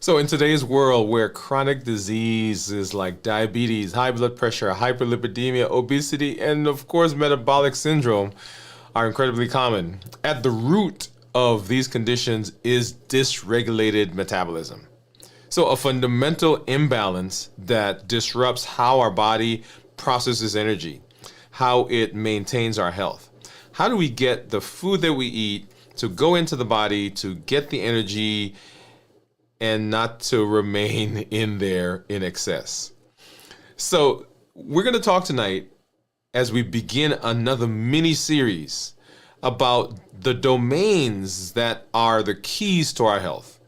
So in today's world where chronic diseases like diabetes, high blood pressure, hyperlipidemia, obesity, and of course metabolic syndrome are incredibly common, at the root of these conditions is dysregulated metabolism. So a fundamental imbalance that disrupts how our body processes energy, how it maintains our health. How do we get the food that we eat to go into the body to get the energy and not to remain in there in excess? So we're going to talk tonight as we begin another mini series about the domains that are the keys to our health.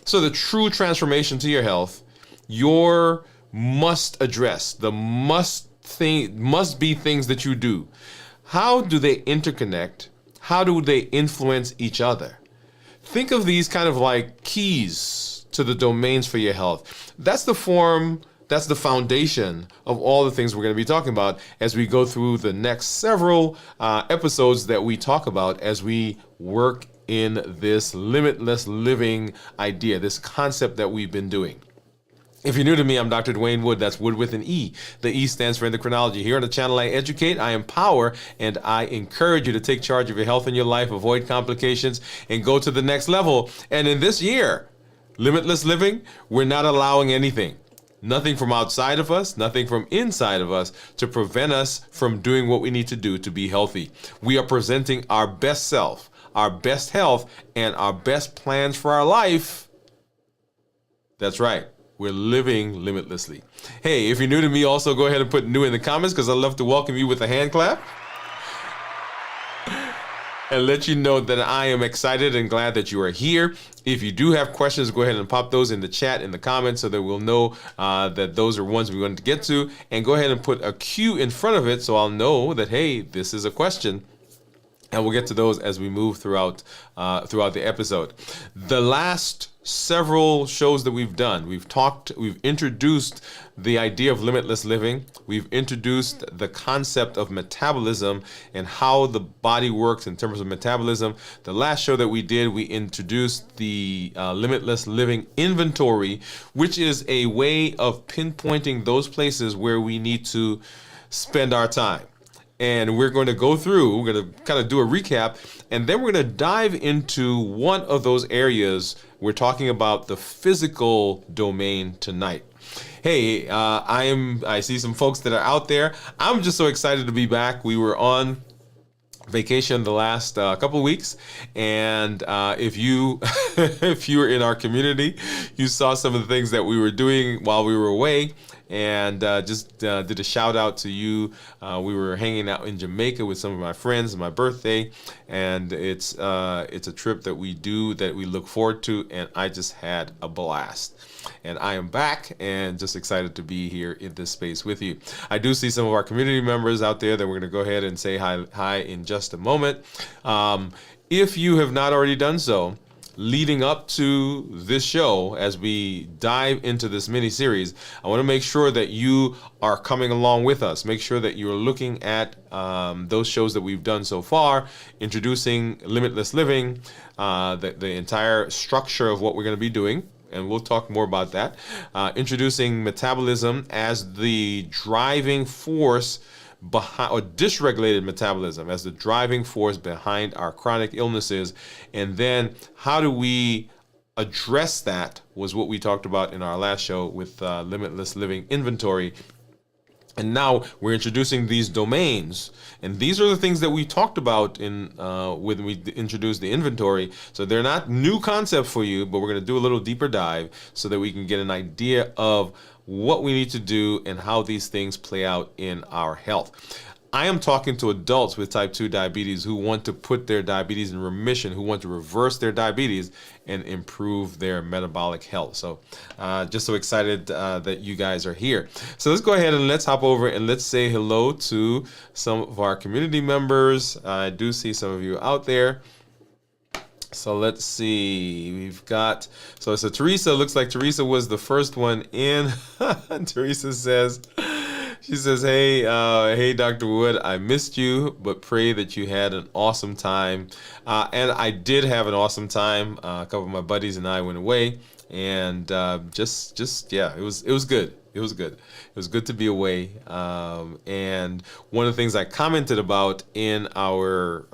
So the true transformation to your health, your must address, the must be things that you do. How do they interconnect? How do they influence each other? Think of these kind of like keys to the domains for your health. That's the foundation of all the things we're going to be talking about as we go through the next several episodes that we talk about as we work in this limitless living idea, this concept that we've been doing. If you're new to me, I'm Dr. Dwain Woode. That's Wood with an E. The E stands for endocrinology. Here on the channel, I educate, I empower, and I encourage you to take charge of your health and your life, avoid complications, and go to the next level. And in this year, limitless living, we're not allowing anything. Nothing from outside of us, nothing from inside of us to prevent us from doing what we need to do to be healthy. We are presenting our best self, our best health, and our best plans for our life. That's right. We're living limitlessly. Hey, if you're new to me, also go ahead and put new in the comments because I'd love to welcome you with a hand clap and let you know that I am excited and glad that you are here. If you do have questions, go ahead and pop those in the chat, in the comments, so that we'll know that those are ones we want to get to. And go ahead and put a Q in front of it so I'll know that, hey, this is a question. And we'll get to those as we move throughout the episode. The last several shows that we've done, we've introduced the idea of limitless living. We've introduced the concept of metabolism and how the body works in terms of metabolism. The last show that we did, we introduced the limitless living inventory, which is a way of pinpointing those places where we need to spend our time. And we're going to go through, we're going to kind of do a recap, and then we're going to dive into one of those areas. We're talking about the physical domain tonight. Hey, I see some folks that are out there. I'm just so excited to be back. We were on vacation the last couple of weeks, and if you if you were in our community, you saw some of the things that we were doing while we were away. And just did a shout out to you. We were hanging out in Jamaica with some of my friends on my birthday, and it's a trip that we do that we look forward to, and I just had a blast. And I am back and just excited to be here in this space with you. I do see some of our community members out there that we're going to go ahead and say hi in just a moment. If you have not already done so, leading up to this show, as we dive into this mini series, I want to make sure that you are coming along with us. Make sure that you're looking at those shows that we've done so far, introducing limitless living, the entire structure of what we're going to be doing. And we'll talk more about that. Introducing metabolism as the driving force behind, or dysregulated metabolism as the driving force behind our chronic illnesses. And then how do we address that was what we talked about in our last show with limitless living inventory. And now we're introducing these domains, and these are the things that we talked about in when we introduced the inventory. So they're not new concepts for you, but we're going to do a little deeper dive so that we can get an idea of what we need to do and how these things play out in our health. I am talking to adults with type 2 diabetes who want to put their diabetes in remission, who want to reverse their diabetes and improve their metabolic health. So just so excited that you guys are here. So let's go ahead and let's hop over and let's say hello to some of our community members. I do see some of you out there. So let's see, we've got, so Teresa, looks like Teresa was the first one in. Teresa says, she says, hey, Dr. Woode, I missed you, but pray that you had an awesome time. And I did have an awesome time. A couple of my buddies and I went away, and just yeah, it was good. It was good. It was good to be away. And one of the things I commented about in our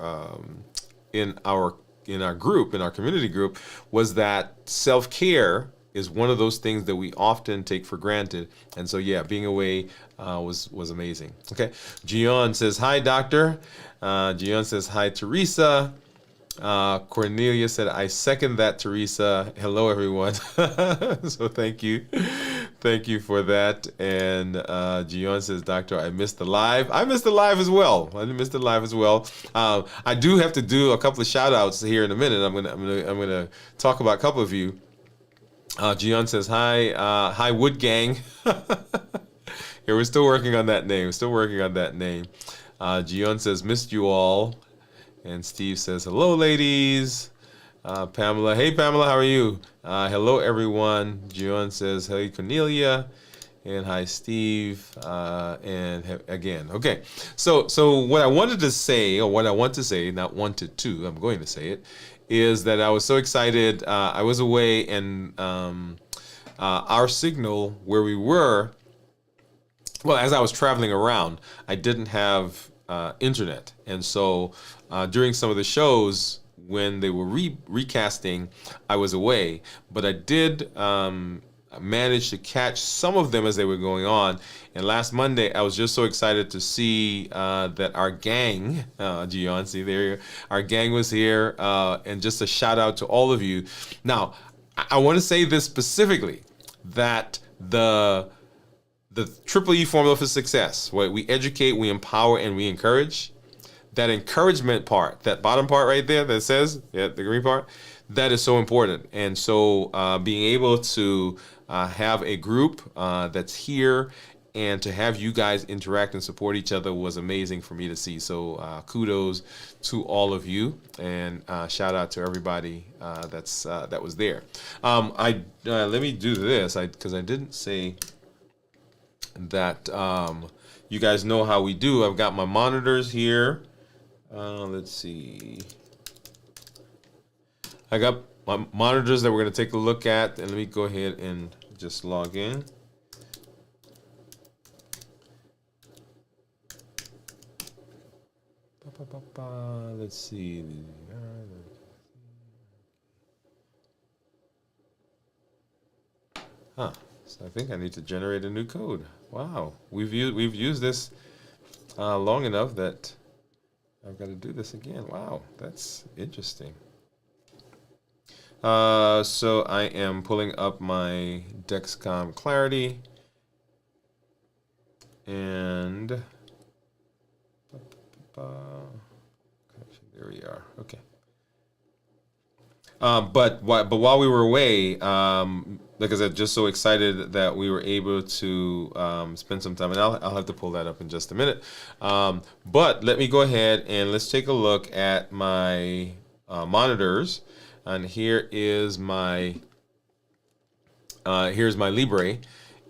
group, in our community group, was that self-care is one of those things that we often take for granted. And so, yeah, being away was amazing. Okay. Gian says, hi, doctor. Gian says, hi, Teresa. Cornelia said, I second that, Teresa. Hello, everyone. So thank you. Thank you for that. And Gian says, Doctor, I missed the live. I missed the live as well. I do have to do a couple of shout outs here in a minute. I'm gonna talk about a couple of you. Gian says, hi, Wood Gang. Here, we're still working on that name. Gian says, missed you all. And Steve says, hello, ladies. Pamela, hey, Pamela, how are you? Hello, everyone. Gian says, hey, Cornelia. And hi, Steve. And again, okay. So what I wanted to say, or what I want to say, not wanted to, I'm going to say it, is that I was so excited. I was away, and our signal where we were, well, as I was traveling around, I didn't have internet. And so during some of the shows, when they were recasting, I was away. But I did manage to catch some of them as they were going on. And last Monday, I was just so excited to see that our gang, Gian, see there, our gang was here. And just a shout out to all of you. Now, I want to say this specifically, that the Triple E formula for success, where we educate, we empower, and we encourage. That encouragement part, that bottom part right there that says, yeah, the green part, that is so important. And so being able to have a group that's here and to have you guys interact and support each other was amazing for me to see. So kudos to all of you, and shout out to everybody that was there. Let me do this, because I didn't say that you guys know how we do. I've got my monitors here. Let's see. I got my monitors that we're going to take a look at, and let me go ahead and just log in. Let's see. So I think I need to generate a new code. Wow, we've used this long enough that I've got to do this again. Wow, that's interesting. So I am pulling up my Dexcom Clarity, and there we are. Okay. But while we were away, because I'm just so excited that we were able to spend some time, and I'll have to pull that up in just a minute. But let me go ahead and let's take a look at my monitors, and here's my Libre,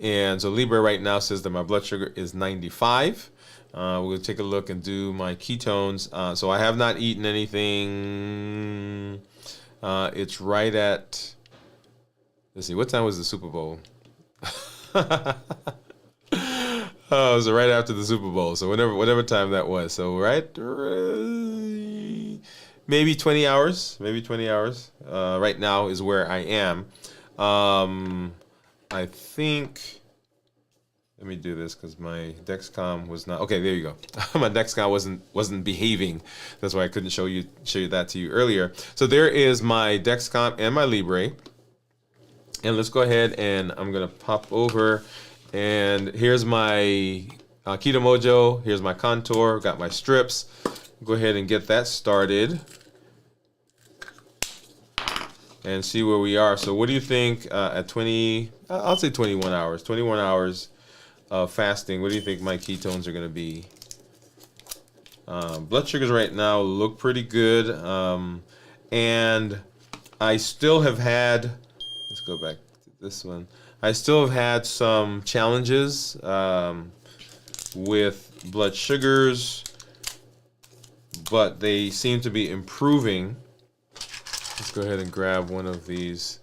and so Libre right now says that my blood sugar is 95. We'll take a look and do my ketones. So I have not eaten anything. It's right at, let's see, what time was the Super Bowl? It was right after the Super Bowl. So whatever time that was. So maybe 20 hours. Right now is where I am. I think, let me do this because my Dexcom was not, okay, there you go. My Dexcom wasn't behaving. That's why I couldn't show you that to you earlier. So there is my Dexcom and my Libre. And let's go ahead and I'm going to pop over, and here's my Keto Mojo. Here's my Contour. Got my strips. Go ahead and get that started and see where we are. So what do you think at 20, I'll say 21 hours. 21 hours of fasting. What do you think my ketones are going to be? Blood sugars right now look pretty good. And I still have had, let's go back to this one. I still have had some challenges with blood sugars, but they seem to be improving. Let's go ahead and grab one of these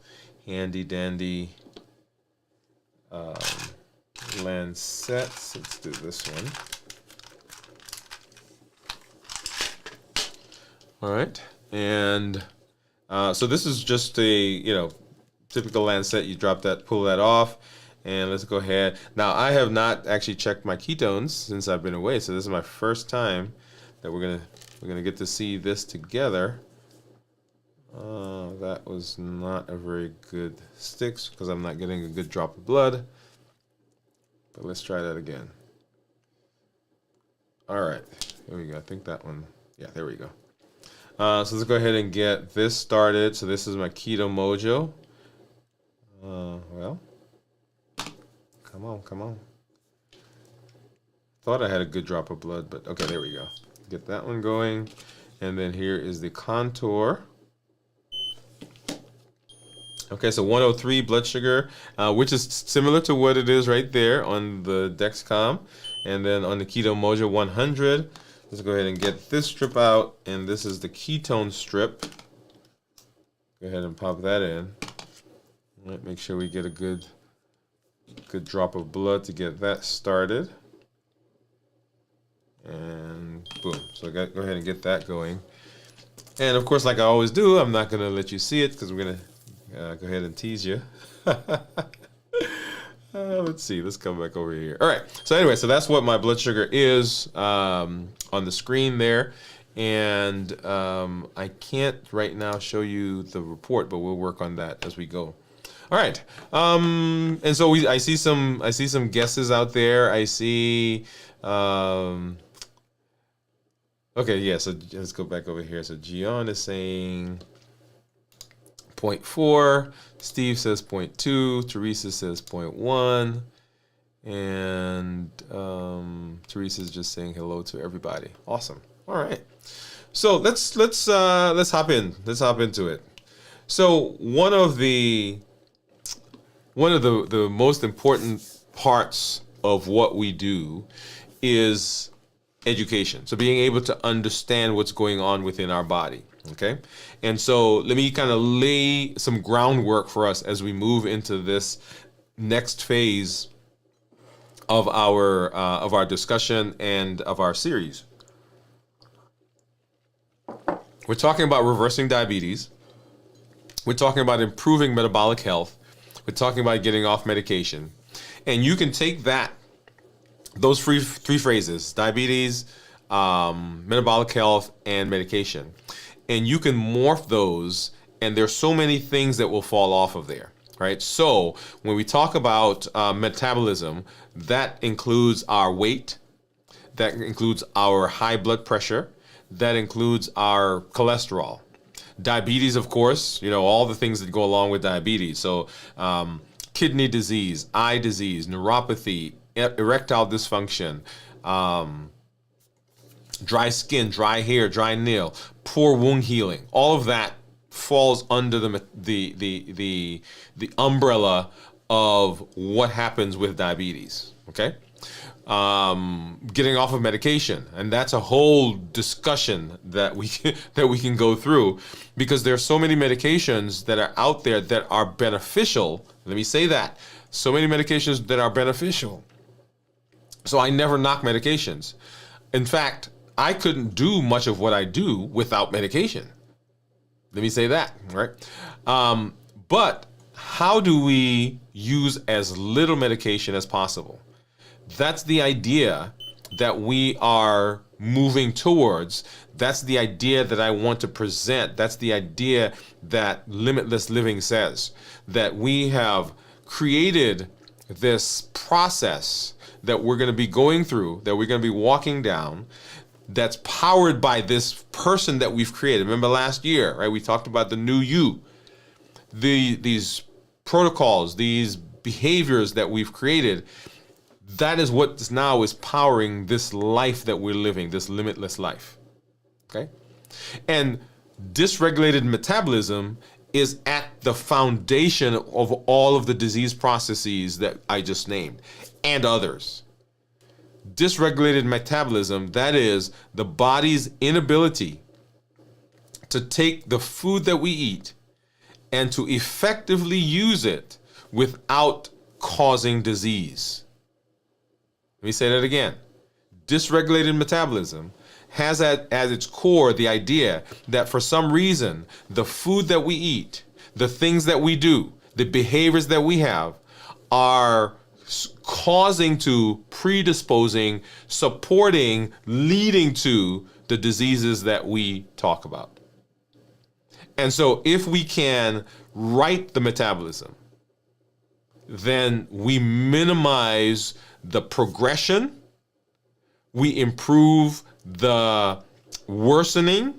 handy dandy lancets. Let's do this one. All right, and so this is just a typical lancet. You drop that, pull that off, and let's go ahead. Now I have not actually checked my ketones since I've been away, so this is my first time that we're gonna get to see this together. That was not a very good sticks because I'm not getting a good drop of blood. But let's try that again. All right, here we go. I think that one. Yeah, there we go. So let's go ahead and get this started. So this is my Keto Mojo. Well, come on. Thought I had a good drop of blood, but okay, there we go. Get that one going. And then here is the contour. Okay, so 103 blood sugar, which is similar to what it is right there on the Dexcom. And then on the Keto Mojo 100. Let's go ahead and get this strip out, and this is the ketone strip. Go ahead and pop that in. All right, make sure we get a good drop of blood to get that started. And boom, so go ahead and get that going. And of course, like I always do, I'm not gonna let you see it because we're gonna go ahead and tease you. Let's see. Let's come back over here. All right. So anyway, so that's what my blood sugar is on the screen there. And I can't right now show you the report, but we'll work on that as we go. All right. And so I see some guesses out there. I see. Okay. Yeah. So let's go back over here. So Gian is saying 0.4. Steve says 0.2, Teresa says 0.1, and Teresa's just saying hello to everybody. Awesome. All right. So let's hop in. Let's hop into it. So one of the most important parts of what we do is education. So being able to understand what's going on within our body. Okay, and so let me kind of lay some groundwork for us as we move into this next phase of our discussion and of our series. We're talking about reversing diabetes. We're talking about improving metabolic health. We're talking about getting off medication, and you can take those three phrases: diabetes, metabolic health, and medication. And you can morph those, and there's so many things that will fall off of there, right? So when we talk about metabolism, that includes our weight, that includes our high blood pressure, that includes our cholesterol. Diabetes, of course, all the things that go along with diabetes. So kidney disease, eye disease, neuropathy, erectile dysfunction, dry skin, dry hair, dry nail, poor wound healing. All of that falls under the umbrella of what happens with diabetes. Okay, getting off of medication, and that's a whole discussion that we can go through, because there's so many medications that are out there that are beneficial. Let me say that, so many medications that are beneficial. So I never knock medications. In fact, I couldn't do much of what I do without medication. Let me say that, right? But how do we use as little medication as possible? That's the idea that we are moving towards. That's the idea that I want to present. That's the idea that Limitless Living says, that we have created this process that we're going to be going through, that we're going to be walking down, that's powered by this person that we've created. Remember last year, right? We talked about the new you, these protocols, these behaviors that we've created. That is what now is powering this life that we're living, this limitless life. Okay? And dysregulated metabolism is at the foundation of all of the disease processes that I just named, and others. Dysregulated metabolism, that is the body's inability to take the food that we eat and to effectively use it without causing disease. Let me say that again. Dysregulated metabolism has at its core the idea that for some reason, the food that we eat, the things that we do, the behaviors that we have are causing to, predisposing, supporting, leading to the diseases that we talk about. And so if we can right the metabolism, then we minimize the progression, we improve the worsening,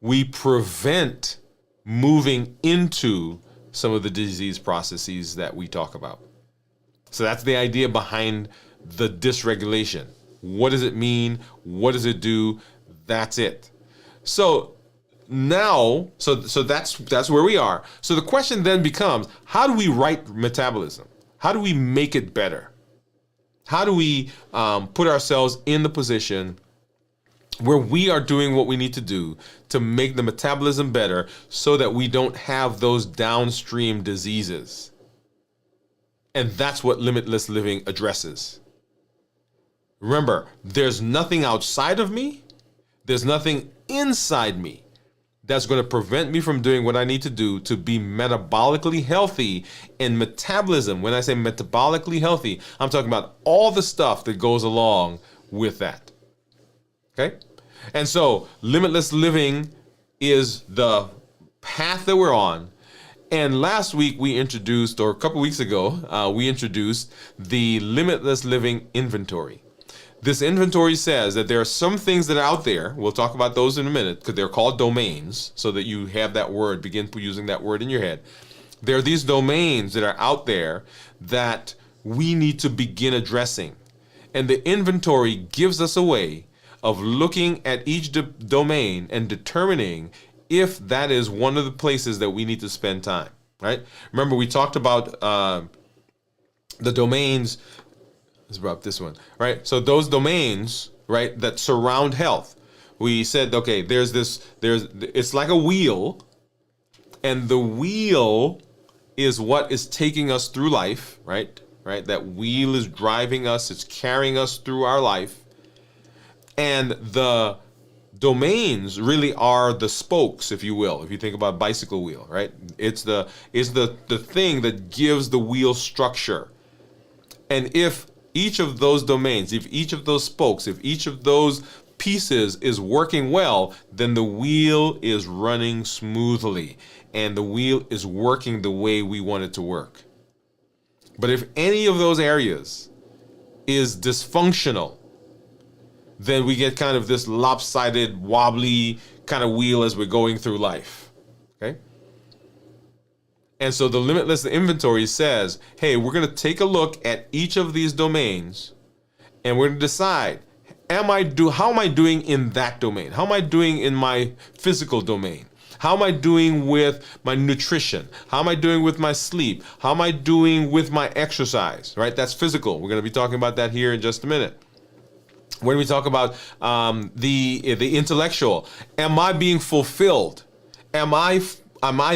we prevent moving into some of the disease processes that we talk about. So that's the idea behind the dysregulation. What does it mean? What does it do? That's it. So now, so that's where we are. So the question then becomes, how do we right metabolism? How do we make it better? How do we put ourselves in the position where we are doing what we need to do to make the metabolism better so that we don't have those downstream diseases? And that's what limitless living addresses. Remember, there's nothing outside of me. There's nothing inside me that's going to prevent me from doing what I need to do to be metabolically healthy. And metabolism, when I say metabolically healthy, I'm talking about all the stuff that goes along with that. Okay? And so limitless living is the path that we're on. And last week we introduced, or a couple weeks ago, we introduced the limitless living inventory. This inventory says that there are some things that are out there. We'll talk about those in a minute because they're called domains, so that you have that word, begin using that word in your head. There are these domains that are out there that we need to begin addressing. And the inventory gives us a way of looking at each domain and determining if that is one of the places that we need to spend time, right? Remember, we talked about the domains. Let's bring up this one, right? So those domains, right, that surround health. We said, okay, it's like a wheel, and the wheel is what is taking us through life, right? Right? That wheel is driving us, it's carrying us through our life. And the domains really are the spokes, if you will, if you think about bicycle wheel, right? It's the thing that gives the wheel structure. And if each of those domains, if each of those spokes, if each of those pieces is working well, then the wheel is running smoothly and the wheel is working the way we want it to work. But if any of those areas is dysfunctional, then we get kind of this lopsided, wobbly kind of wheel as we're going through life. Okay? And so the limitless inventory says, hey, we're going to take a look at each of these domains and we're going to decide, how am I doing in that domain? How am I doing in my physical domain? How am I doing with my nutrition? How am I doing with my sleep? How am I doing with my exercise? Right? That's physical. We're going to be talking about that here in just a minute. When we talk about the intellectual, am I being fulfilled? Am I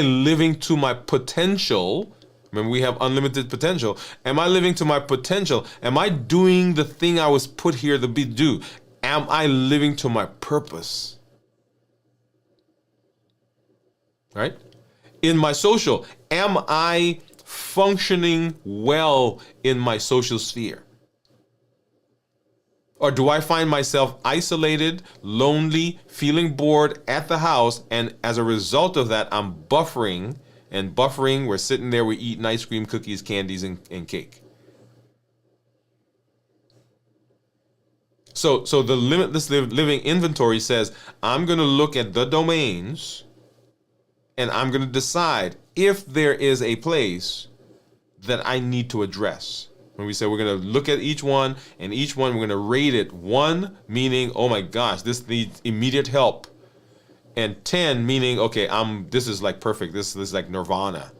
living to my potential? Remember, we have unlimited potential. Am I living to my potential? Am I doing the thing I was put here to do? Am I living to my purpose? Right? In my social, am I functioning well in my social sphere? Or do I find myself isolated, lonely, feeling bored at the house, and as a result of that, I'm buffering, and buffering, we're sitting there, we're eating ice cream, cookies, candies, and cake. So the limitless living inventory says, I'm going to look at the domains, and I'm going to decide if there is a place that I need to address. When we say we're going to look at each one, and each one we're going to rate it 1, meaning, oh my gosh, this needs immediate help. And 10, meaning, okay, this is like perfect. This is like nirvana.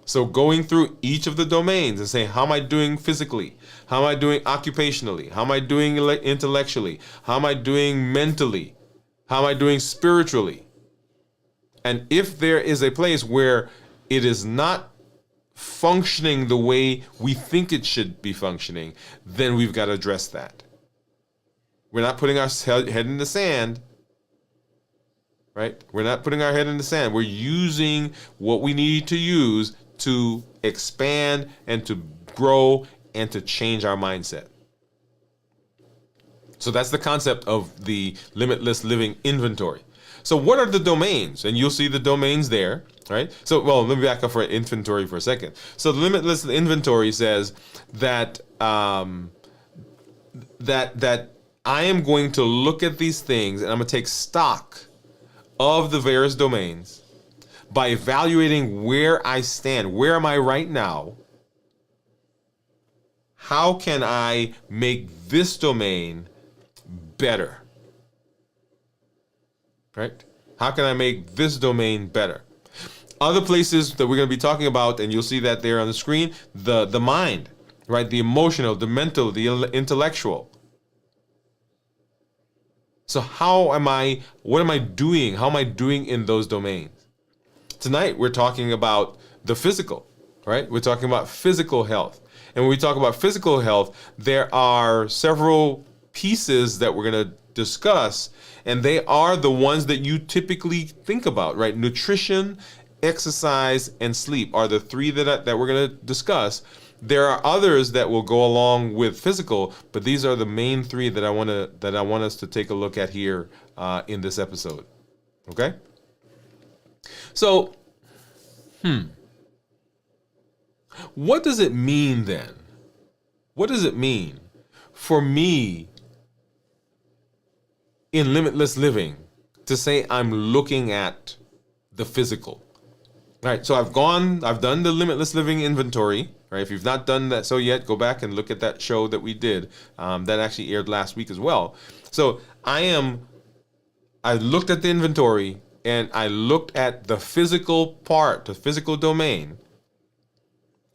So going through each of the domains and saying, how am I doing physically? How am I doing occupationally? How am I doing intellectually? How am I doing mentally? How am I doing spiritually? And if there is a place where it is not functioning the way we think it should be functioning, then we've got to address that. We're not putting our head in the sand, right? We're not putting our head in the sand. We're using what we need to use to expand and to grow and to change our mindset. So that's the concept of the limitless living inventory. So what are the domains? And you'll see the domains there, right? So, well, let me back up for inventory for a second. So the limitless inventory says that that I am going to look at these things and I'm going to take stock of the various domains by evaluating where I stand. Where am I right now? How can I make this domain better? Right? How can I make this domain better? Other places that we're going to be talking about, and you'll see that there on the screen, the mind, right? The emotional, the mental, the intellectual. So what am I doing? How am I doing in those domains? Tonight, we're talking about the physical, right? We're talking about physical health. And when we talk about physical health, there are several pieces that we're going to discuss, and they are the ones that you typically think about, right? Nutrition, exercise, and sleep are the three that we're going to discuss. There are others that will go along with physical, but these are the main three that I want us to take a look at here in this episode. Okay? So, what does it mean then? What does it mean for me in limitless living to say I'm looking at the physical? All right, so I've done the limitless living inventory. Right, if you've not done that so yet, go back and look at that show that we did. That actually aired last week as well. So I looked at the inventory and I looked at the physical part, the physical domain.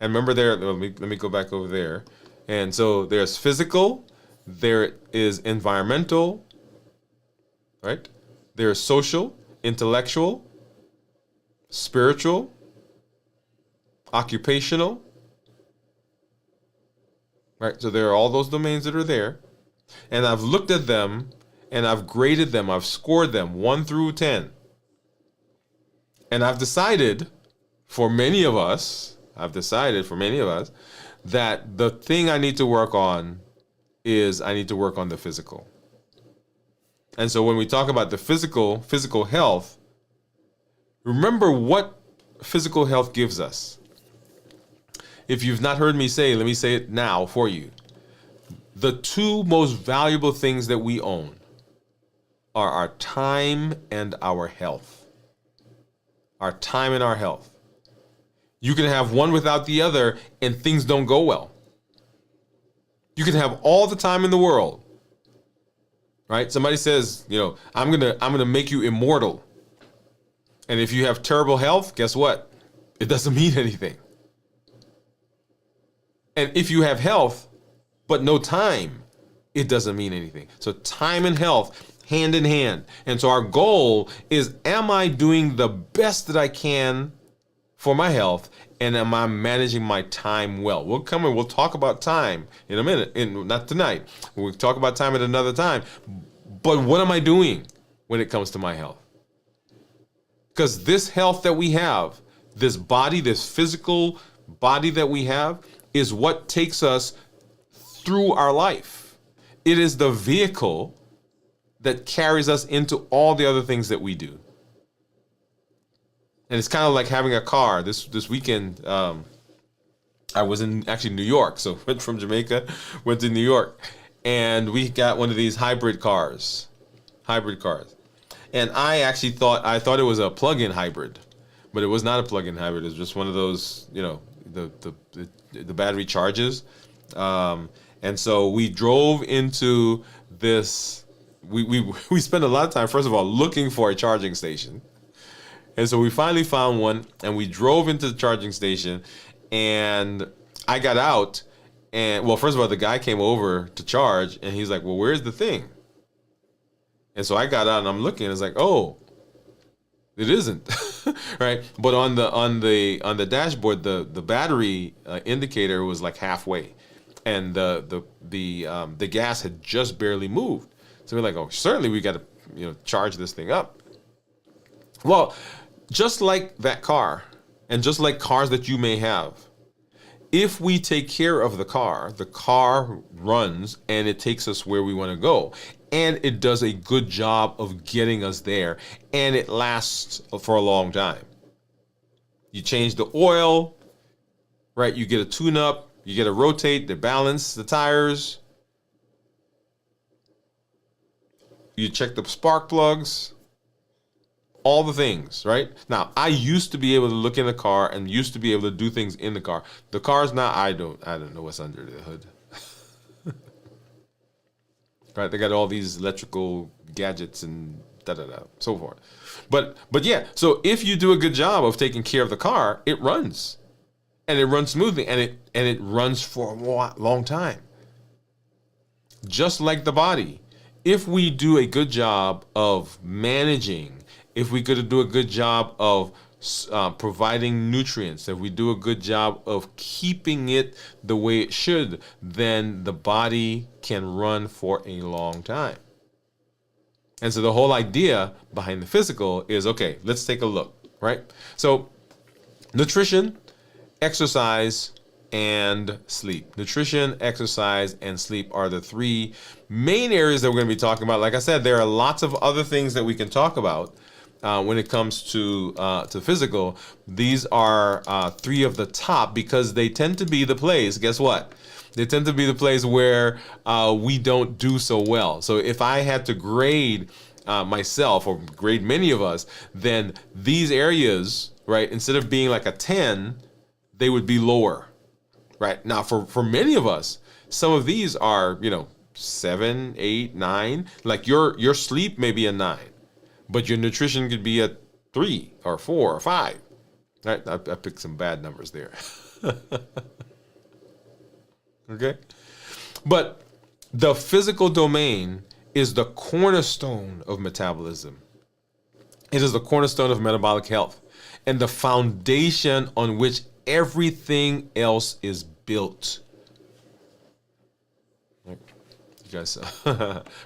And remember there, let me go back over there. And so there's physical, there is environmental, right? There's social, intellectual, spiritual, occupational. Right, so there are all those domains that are there, and I've looked at them, and I've graded them, I've scored them 1 through 10, and I've decided for many of us that the thing I need to work on is I need to work on the physical. And so when we talk about the physical health, remember what physical health gives us. If you've not heard me say, let me say it now for you. The two most valuable things that we own are our time and our health. Our time and our health. You can have one without the other and things don't go well. You can have all the time in the world. Right? Somebody says, I'm gonna make you immortal. And if you have terrible health, guess what? It doesn't mean anything. And if you have health, but no time, it doesn't mean anything. So time and health, hand in hand. And so our goal is, am I doing the best that I can for my health? And am I managing my time well? We'll come and we'll talk about time in a minute. Not tonight. We'll talk about time at another time. But what am I doing when it comes to my health? Because this health that we have, this body, this physical body that we have, is what takes us through our life. It is the vehicle that carries us into all the other things that we do. And it's kind of like having a car. This weekend, I was in actually New York. So went from Jamaica, went to New York, and we got one of these hybrid cars. And I actually thought it was a plug-in hybrid, but it was not a plug-in hybrid. It was just one of those, the battery charges. And so we drove into this, we spent a lot of time, first of all, looking for a charging station. And so we finally found one, and we drove into the charging station, and I got out, and, well, first of all, the guy came over to charge, and he's like, well, where's the thing? And so I got out, and I'm looking, and it's like, oh, It isn't, right? But on the dashboard, the battery indicator was like halfway, and the gas had just barely moved. So we're like, oh, certainly we got to charge this thing up. Well, just like that car, and just like cars that you may have, if we take care of the car runs and it takes us where we want to go. And it does a good job of getting us there. And it lasts for a long time. You change the oil, right? You get a tune-up. You get to rotate, to balance the tires. You check the spark plugs. All the things, right? Now, I used to be able to look in the car and used to be able to do things in the car. The cars now, I don't know what's under the hood. Right? They got all these electrical gadgets and so forth. But yeah, so if you do a good job of taking care of the car, it runs. And it runs smoothly, and it runs for a long time. Just like the body. If we do a good job of managing, if we could do a good job of providing nutrients, if we do a good job of keeping it the way it should, then the body can run for a long time. And so the whole idea behind the physical is, okay, let's take a look, right? So nutrition, exercise, and sleep. Nutrition, exercise, and sleep are the three main areas that we're going to be talking about. Like I said, there are lots of other things that we can talk about when it comes to physical. These are three of the top because they tend to be the place. Guess what? They tend to be the place where we don't do so well. So if I had to grade myself or grade many of us, then these areas, right, instead of being like a 10, they would be lower. Right now, for many of us, some of these are 7, 8, 9. Like your sleep may be a 9, but your nutrition could be a 3 or 4 or 5. Right? I picked some bad numbers there. Okay, but the physical domain is the cornerstone of metabolism. It is the cornerstone of metabolic health and the foundation on which everything else is built. You guys,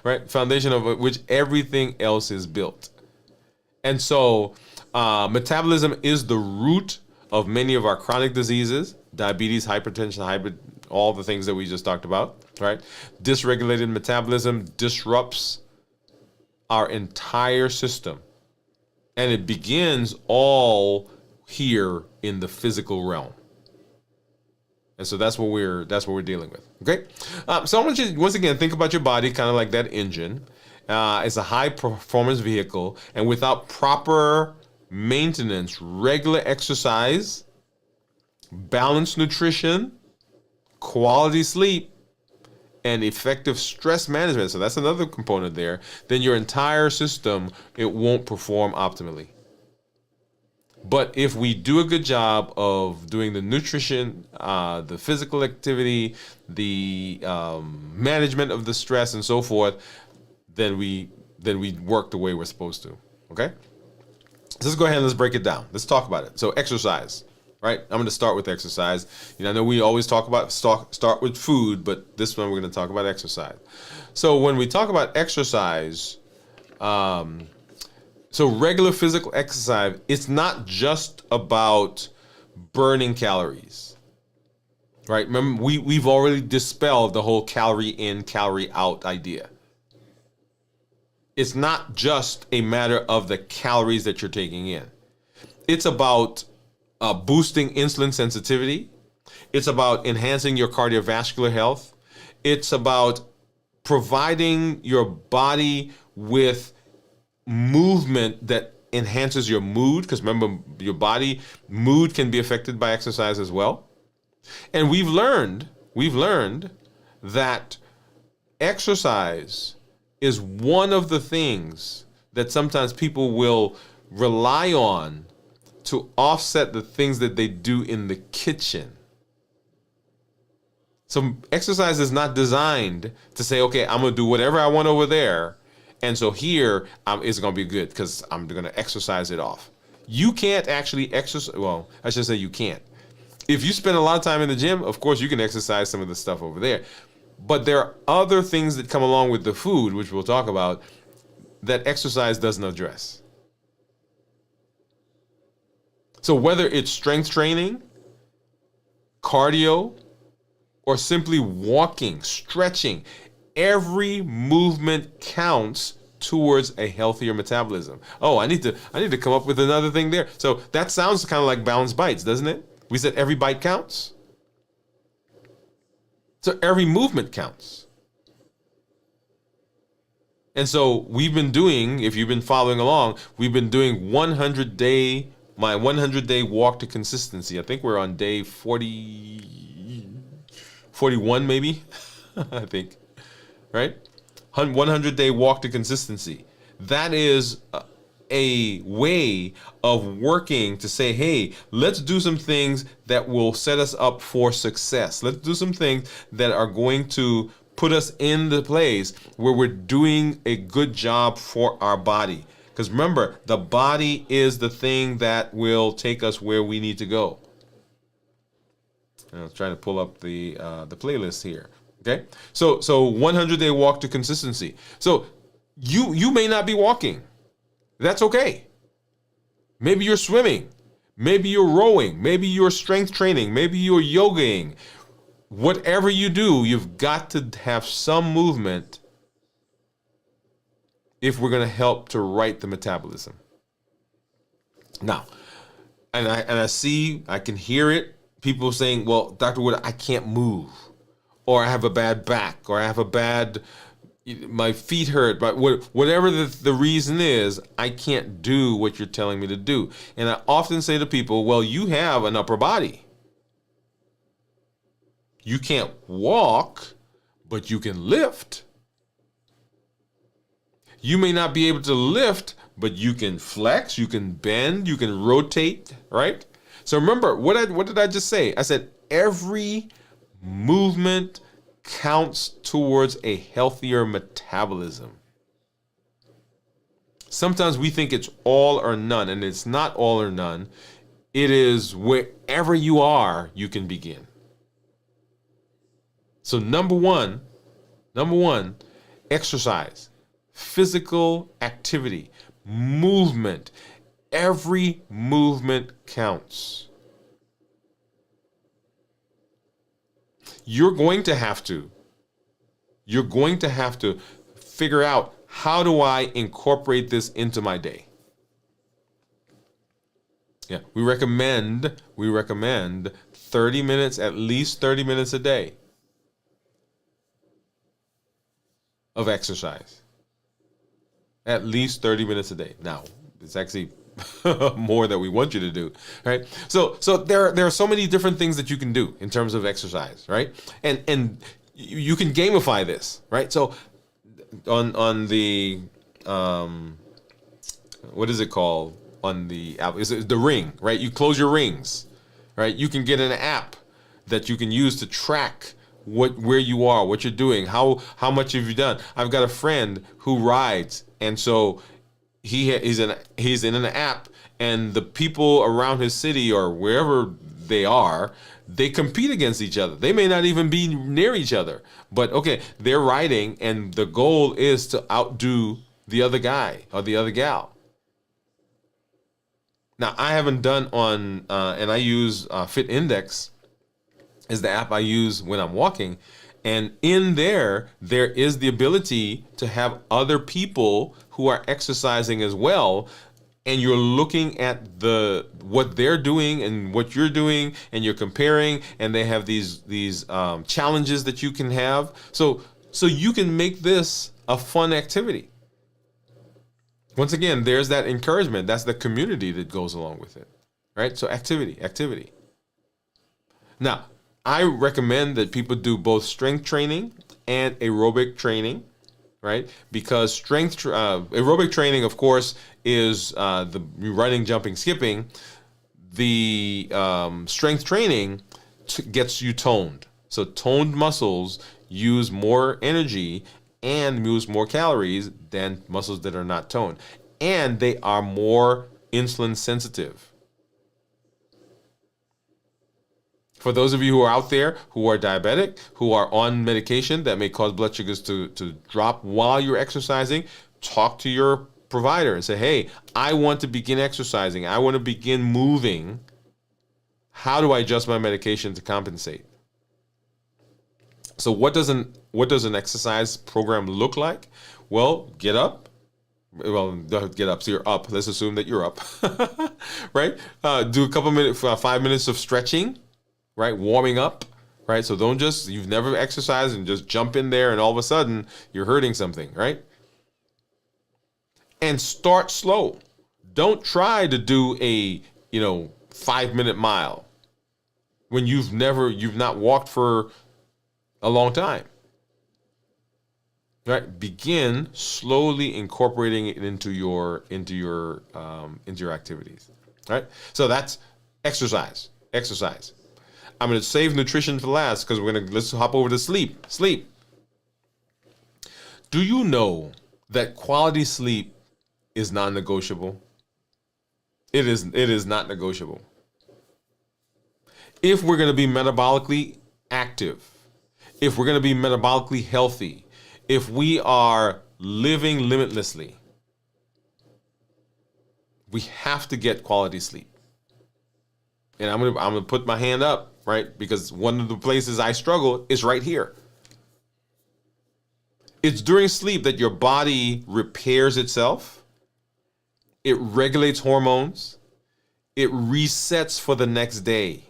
right? Foundation of which everything else is built. And so metabolism is the root of many of our chronic diseases, diabetes, hypertension, all the things that we just talked about, right? Dysregulated metabolism disrupts our entire system. And it begins all here in the physical realm. And so that's what we're dealing with. Okay. So I want you to, once again, think about your body kind of like that engine. It's a high performance vehicle, and without proper maintenance, regular exercise, balanced nutrition, quality sleep, and effective stress management, so that's another component there, then your entire system, it won't perform optimally. But if we do a good job of doing the nutrition, the physical activity, the management of the stress and so forth, then we work the way we're supposed to. Okay? So let's go ahead and let's break it down. Let's talk about it. So exercise, right? I'm going to start with exercise. I know we always talk about start with food, but this one we're going to talk about exercise. So when we talk about exercise, so regular physical exercise, it's not just about burning calories, right? Remember, we've already dispelled the whole calorie in, calorie out idea. It's not just a matter of the calories that you're taking in. It's about boosting insulin sensitivity. It's about enhancing your cardiovascular health. It's about providing your body with movement that enhances your mood, because remember, your body mood can be affected by exercise as well. And we've learned that exercise is one of the things that sometimes people will rely on to offset the things that they do in the kitchen. So exercise is not designed to say, okay, I'm going to do whatever I want over there, And so here it's going to be good because I'm going to exercise it off. You can't actually exercise. Well, I should say you can't. If you spend a lot of time in the gym, of course you can exercise some of the stuff over there. But there are other things that come along with the food, which we'll talk about, that exercise doesn't address. So whether it's strength training, cardio, or simply walking, stretching, every movement counts towards a healthier metabolism. Oh, I need to come up with another thing there. So that sounds kind of like balanced bites, doesn't it? We said every bite counts. So every movement counts. And so we've been doing, if you've been following along, we've been doing my 100-day walk to consistency. I think we're on day 41 maybe, I think, right? 100-day walk to consistency. That is a way of working to say, hey, let's do some things that will set us up for success. Let's do some things that are going to put us in the place where we're doing a good job for our body. Because remember, the body is the thing that will take us where we need to go. And I was trying to pull up the playlist here. Okay, so 100-day walk to consistency. So you may not be walking. That's okay. Maybe you're swimming. Maybe you're rowing. Maybe you're strength training. Maybe you're yogaing. Whatever you do, you've got to have some movement if we're going to help to right the metabolism. Now, and I can hear it. People saying, well, Dr. Woode, I can't move. Or I have a bad back. Or I have my feet hurt. But whatever the reason is, I can't do what you're telling me to do. And I often say to people, well, you have an upper body. You can't walk, but you can lift. You may not be able to lift, but you can flex, you can bend, you can rotate, right? So remember, what did I just say? I said every movement counts towards a healthier metabolism. Sometimes we think it's all or none, and it's not all or none. It is wherever you are, you can begin. So number one, exercise, physical activity, movement. Every movement counts. You're going to have to figure out, how do I incorporate this into my day? Yeah, we recommend 30 minutes, at least 30 minutes a day of exercise. At least 30 minutes a day. Now, it's actually more that we want you to do, right? So there are so many different things that you can do in terms of exercise, right? And you can gamify this, right? So on the what is it called on the app? Is it the Ring, right? You close your rings, right? You can get an app that you can use to track where you are, what you're doing, how much have you done. I've got a friend who rides, and so he's in an app, and the people around his city or wherever they are, they compete against each other. They may not even be near each other, but okay, they're riding, and the goal is to outdo the other guy or the other gal. Now, I haven't done on, and I use Fit Index is the app I use when I'm walking. And in there is the ability to have other people who are exercising as well. And you're looking at what they're doing and what you're doing, and you're comparing, and they have these challenges that you can have. So you can make this a fun activity. Once again, there's that encouragement. That's the community that goes along with it, right? So activity. Now, I recommend that people do both strength training and aerobic training, right? Because aerobic training, of course, is the running, jumping, skipping. The strength training gets you toned. So toned muscles use more energy and use more calories than muscles that are not toned. And they are more insulin sensitive. For those of you who are out there who are diabetic, who are on medication that may cause blood sugars to drop while you're exercising, talk to your provider and say, hey, I want to begin exercising. I want to begin moving. How do I adjust my medication to compensate? So what does an exercise program look like? Well, get up. Well, get up. So you're up. Let's assume that you're up, right? Do a couple minutes, 5 minutes of stretching, right? Warming up, right? So you've never exercised and just jump in there and all of a sudden you're hurting something, right? And start slow. Don't try to do a, 5-minute mile when you've not walked for a long time. Right? Begin slowly incorporating it into your activities. Right? So that's exercise. Exercise. I'm going to save nutrition for last because let's hop over to sleep. Sleep. Do you know that quality sleep is non-negotiable? It is not negotiable. If we're going to be metabolically active, if we're going to be metabolically healthy, if we are living limitlessly, we have to get quality sleep. And I'm gonna put my hand up, right? Because one of the places I struggle is right here. It's during sleep that your body repairs itself. It regulates hormones. It resets for the next day.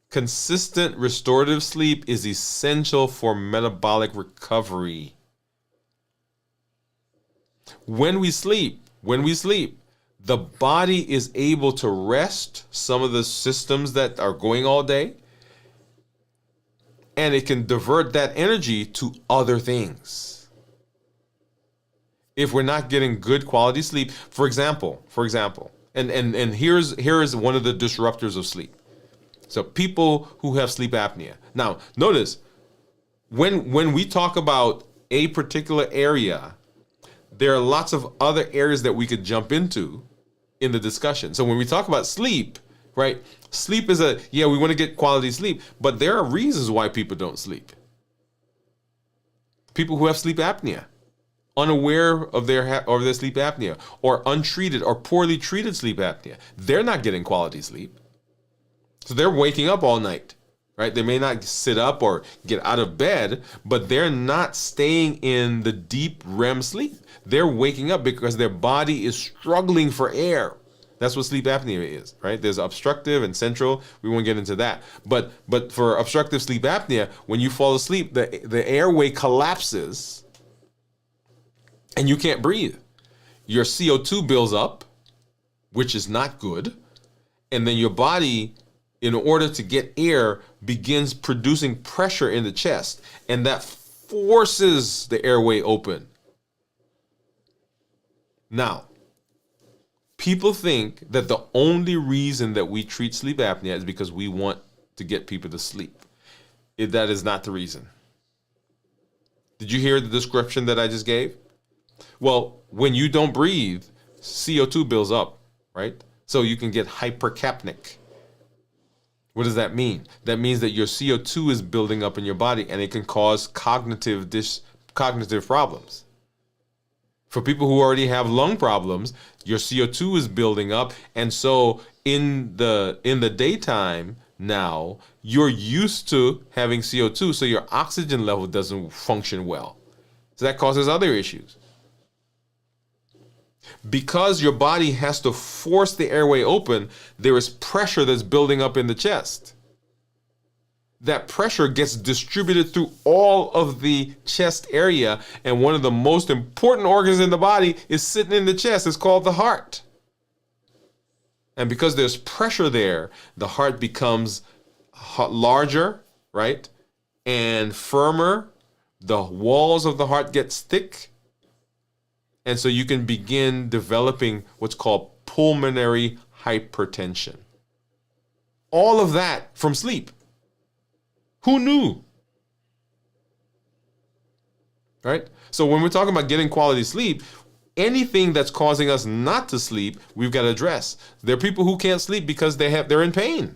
Consistent restorative sleep is essential for metabolic recovery. When we sleep, the body is able to rest some of the systems that are going all day, and it can divert that energy to other things. If we're not getting good quality sleep, for example, and here's one of the disruptors of sleep. So people who have sleep apnea. Now, notice, when we talk about a particular area, there are lots of other areas that we could jump into in the discussion. So when we talk about sleep, right? Sleep is we want to get quality sleep, but there are reasons why people don't sleep. People who have sleep apnea, unaware of their sleep apnea, or untreated or poorly treated sleep apnea, they're not getting quality sleep. So they're waking up all night, right? They may not sit up or get out of bed, but they're not staying in the deep REM sleep. They're waking up because their body is struggling for air. That's what sleep apnea is, right? There's obstructive and central. We won't get into that. But for obstructive sleep apnea, when you fall asleep, the airway collapses and you can't breathe. Your CO2 builds up, which is not good. And then your body, in order to get air, begins producing pressure in the chest, and that forces the airway open. Now, people think that the only reason that we treat sleep apnea is because we want to get people to sleep. That is not the reason. Did you hear the description that I just gave? Well, when you don't breathe, CO2 builds up, right? So you can get hypercapnic. What does that mean? That means that your CO2 is building up in your body, and it can cause cognitive problems. For people who already have lung problems, your CO2 is building up, and so in the daytime now, you're used to having CO2, so your oxygen level doesn't function well. So that causes other issues. Because your body has to force the airway open, there is pressure that's building up in the chest. That pressure gets distributed through all of the chest area, and one of the most important organs in the body is sitting in the chest. It's called the heart. And because there's pressure there, the heart becomes larger, right? And firmer. The walls of the heart get thick. And so you can begin developing what's called pulmonary hypertension. All of that from sleep. Who knew? right? So when we're talking about getting quality sleep, anything that's causing us not to sleep, we've got to address. There are people who can't sleep because they're in pain.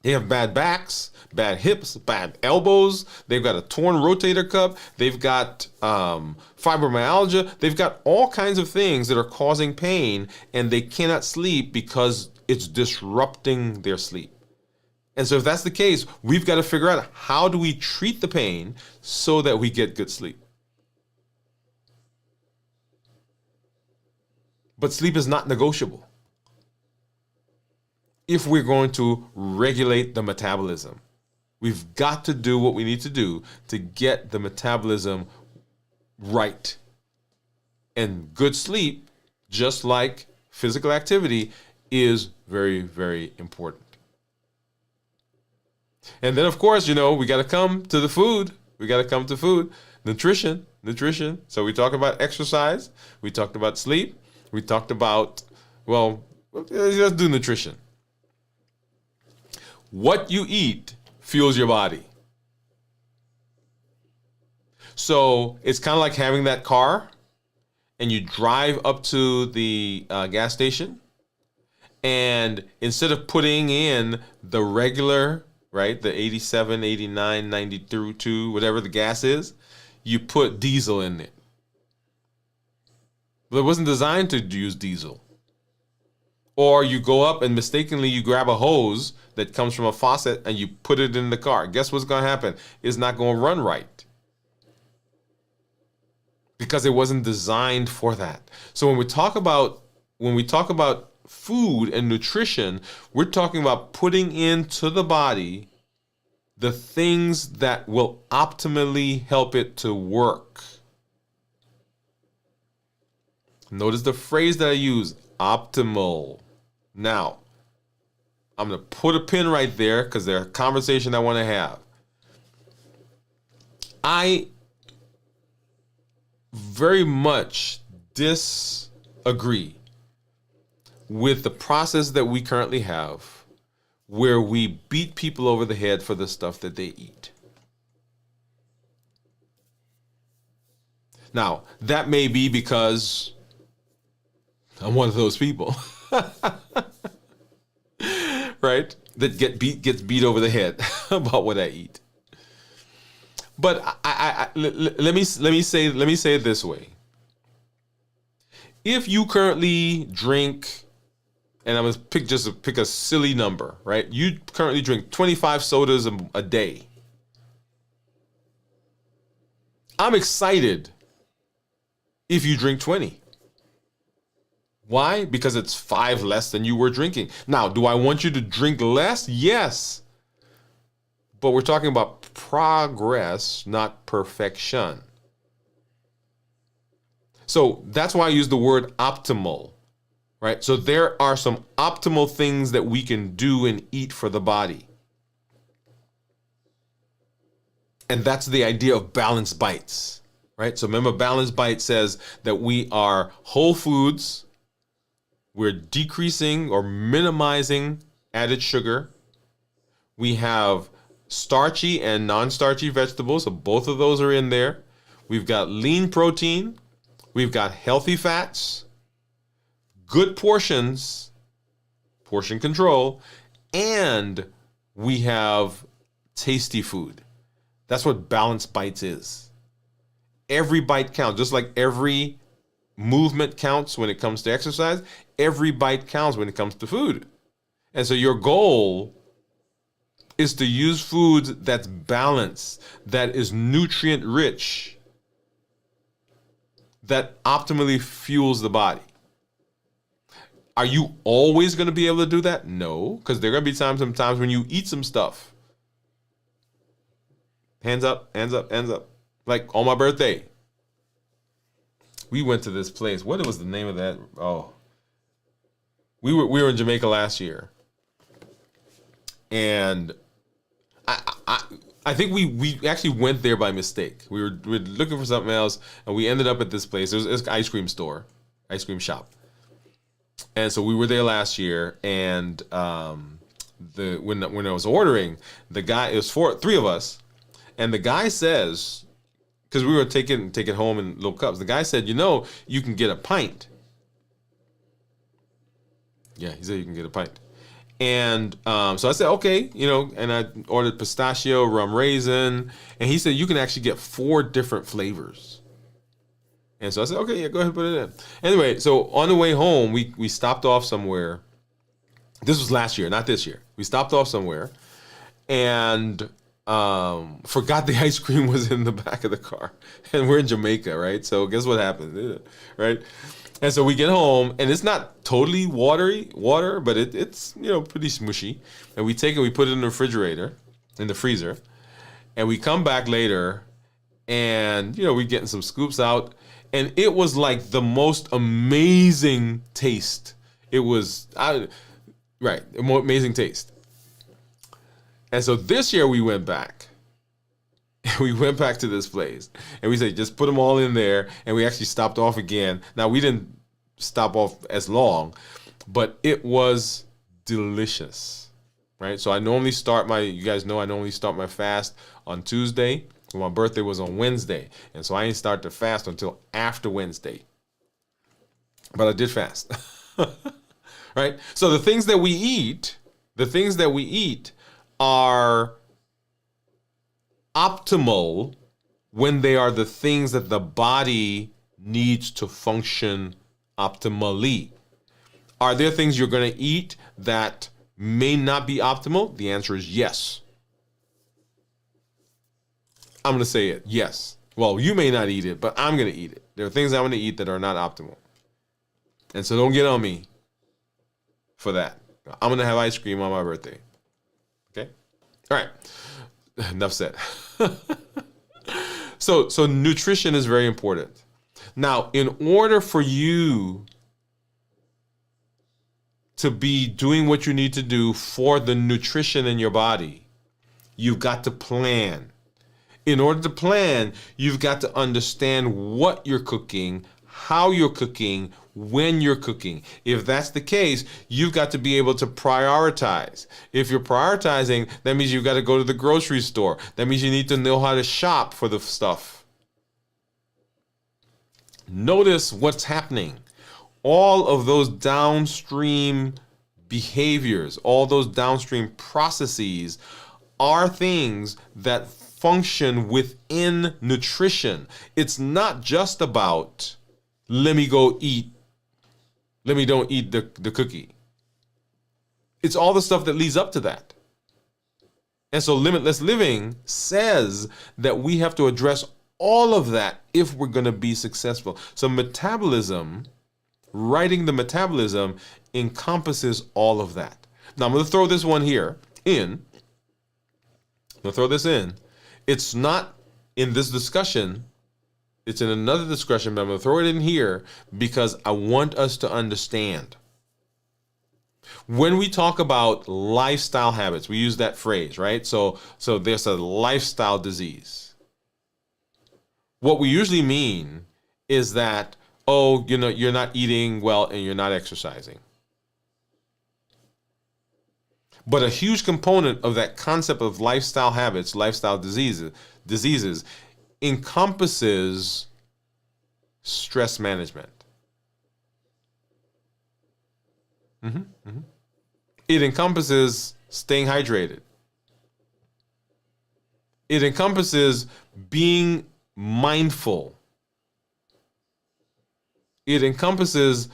They have bad backs, bad hips, bad elbows. They've got a torn rotator cuff. They've got fibromyalgia. They've got all kinds of things that are causing pain, and they cannot sleep because it's disrupting their sleep. And so if that's the case, we've got to figure out, how do we treat the pain so that we get good sleep? But sleep is not negotiable if we're going to regulate the metabolism. We've got to do what we need to do to get the metabolism right. And good sleep, just like physical activity, is very, very important. And then, of course, we got to come to the food. We got to come to food. Nutrition. So we talked about exercise. We talked about sleep. We talked about, let's do nutrition. What you eat fuels your body. So it's kind of like having that car and you drive up to the gas station, and instead of putting in the regular, right, the 87, 89, 92, whatever the gas is, you put diesel in it. Well, it wasn't designed to use diesel. Or you go up and mistakenly you grab a hose that comes from a faucet and you put it in the car. Guess what's going to happen? It's not going to run right, because it wasn't designed for that. So when we talk about food and nutrition, we're talking about putting into the body the things that will optimally help it to work. Notice the phrase that I use, optimal. Now, I'm going to put a pin right there because there's a conversation I want to have. I very much disagree with the process that we currently have, where we beat people over the head for the stuff that they eat. Now, that may be because I'm one of those people, right? That gets beat over the head about what I eat. But let me say it this way. If you currently drink, and I'm gonna pick a silly number, right? You currently drink 25 sodas a day. I'm excited if you drink 20. Why? Because it's 5 less than you were drinking. Now, do I want you to drink less? Yes. But we're talking about progress, not perfection. So that's why I use the word optimal, right? So there are some optimal things that we can do and eat for the body. And that's the idea of balanced bites, right? So remember, balanced bite says that we are whole foods. We're decreasing or minimizing added sugar. We have starchy and non-starchy vegetables, so both of those are in there. We've got lean protein. We've got healthy fats, good portions, portion control, and we have tasty food. That's what balanced bites is. Every bite counts, just like every movement counts when it comes to exercise. Every bite counts when it comes to food. And so your goal is to use foods that's balanced, that is nutrient rich, that optimally fuels the body. Are you always going to be able to do that? No, because there are going to be sometimes when you eat some stuff. Hands up, hands up, hands up. Like on my birthday, we went to this place. What was the name of that? Oh, we were in Jamaica last year, and I think we actually went there by mistake. We were looking for something else, and we ended up at this place. It was an ice cream store, ice cream shop, and so we were there last year. And when I was ordering, the guy, it was three of us, and the guy says, because we were taking home in little cups. The guy said, you can get a pint. Yeah, he said you can get a pint. And so I said, okay, and I ordered pistachio, rum raisin, and he said you can actually get 4 different flavors. And so I said, okay, yeah, go ahead and put it in. Anyway, so on the way home, we stopped off somewhere. This was last year, not this year. We stopped off somewhere and forgot the ice cream was in the back of the car. And we're in Jamaica, right? So guess what happened, right? And so we get home, and it's not totally water, but it's pretty smushy. And we take it, we put it in the refrigerator, in the freezer, and we come back later, and we're getting some scoops out, and it was like the most amazing taste. It was amazing taste. And so this year we went back. We went back to this place and we said, just put them all in there. And we actually stopped off again. Now, we didn't stop off as long, but it was delicious, right? So I normally start I normally start my fast on Tuesday. My birthday was on Wednesday. And so I didn't start to fast until after Wednesday. But I did fast, right? So the things that we eat are optimal when they are the things that the body needs to function optimally. Are there things you're going to eat that may not be optimal? The answer is yes. I'm going to say it, yes. Well, you may not eat it, but I'm going to eat it. There are things I'm going to eat that are not optimal. And so don't get on me for that. I'm going to have ice cream on my birthday. Okay? All right. Enough said. So nutrition is very important. Now, in order for you to be doing what you need to do for the nutrition in your body, you've got to plan. In order to plan, you've got to understand what you're cooking, how you're cooking, when you're cooking. If that's the case, you've got to be able to prioritize. If you're prioritizing, that means you've got to go to the grocery store. That means you need to know how to shop for the stuff. Notice what's happening. All of those downstream behaviors, all those downstream processes are things that function within nutrition. It's not just about let me don't eat the cookie. It's all the stuff that leads up to that. And so limitless living says that we have to address all of that if we're going to be successful. So metabolism, writing the metabolism encompasses all of that. Now I'm going to throw this one here in. I'm going to throw this in. It's not in this discussion. It's in another discussion, but I'm going to throw it in here because I want us to understand. When we talk about lifestyle habits, we use that phrase, right? So there's a lifestyle disease. What we usually mean is that, you're not eating well and you're not exercising. But a huge component of that concept of lifestyle habits, lifestyle diseases encompasses stress management. It encompasses staying hydrated. It encompasses being mindful. It encompasses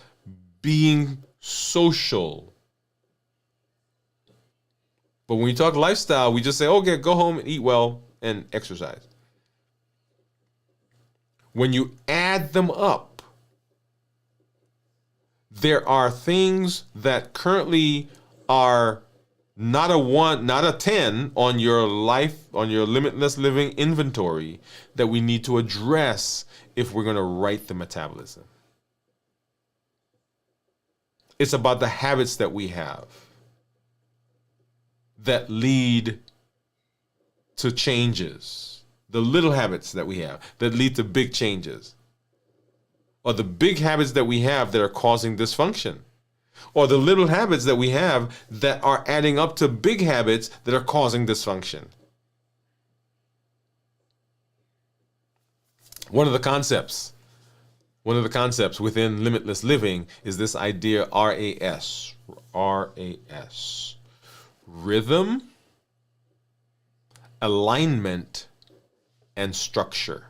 being social. But when we talk lifestyle, we just say, okay, go home and eat well and exercise. When you add them up, there are things that currently are not a 1, not a 10 on your limitless living inventory that we need to address if we're going to right the metabolism. It's about the habits that we have that lead to changes. The little habits that we have that lead to big changes. Or the big habits that we have that are causing dysfunction. Or the little habits that we have that are adding up to big habits that are causing dysfunction. One of the concepts, one of the concepts within limitless living is this idea RAS. RAS. Rhythm, alignment, and structure.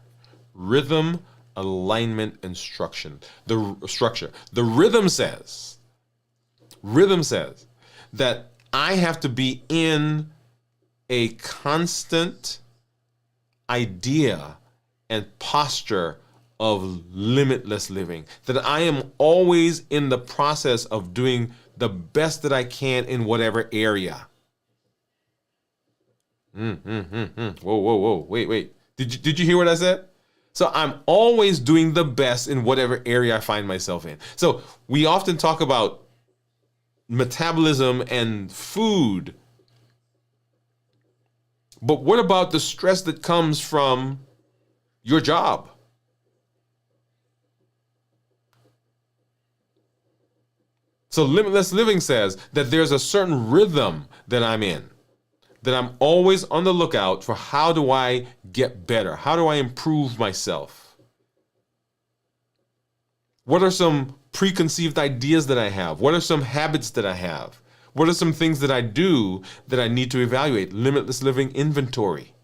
Rhythm, alignment, and structure. The rhythm says that I have to be in a constant idea and posture of limitless living, that I am always in the process of doing the best that I can in whatever area. Whoa. Wait. Did you hear what I said? So I'm always doing the best in whatever area I find myself in. So we often talk about metabolism and food. But what about the stress that comes from your job? So limitless living says that there's a certain rhythm that I'm in, that I'm always on the lookout for how do I get better? How do I improve myself? What are some preconceived ideas that I have? What are some habits that I have? What are some things that I do that I need to evaluate? Limitless living inventory.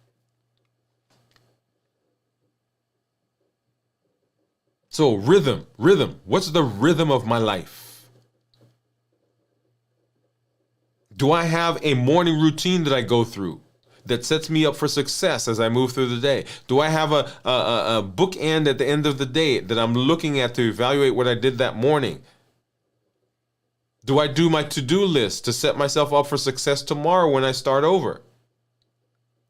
So rhythm. What's the rhythm of my life? Do I have a morning routine that I go through that sets me up for success as I move through the day? Do I have a bookend at the end of the day that I'm looking at to evaluate what I did that morning? Do I do my to-do list to set myself up for success tomorrow when I start over?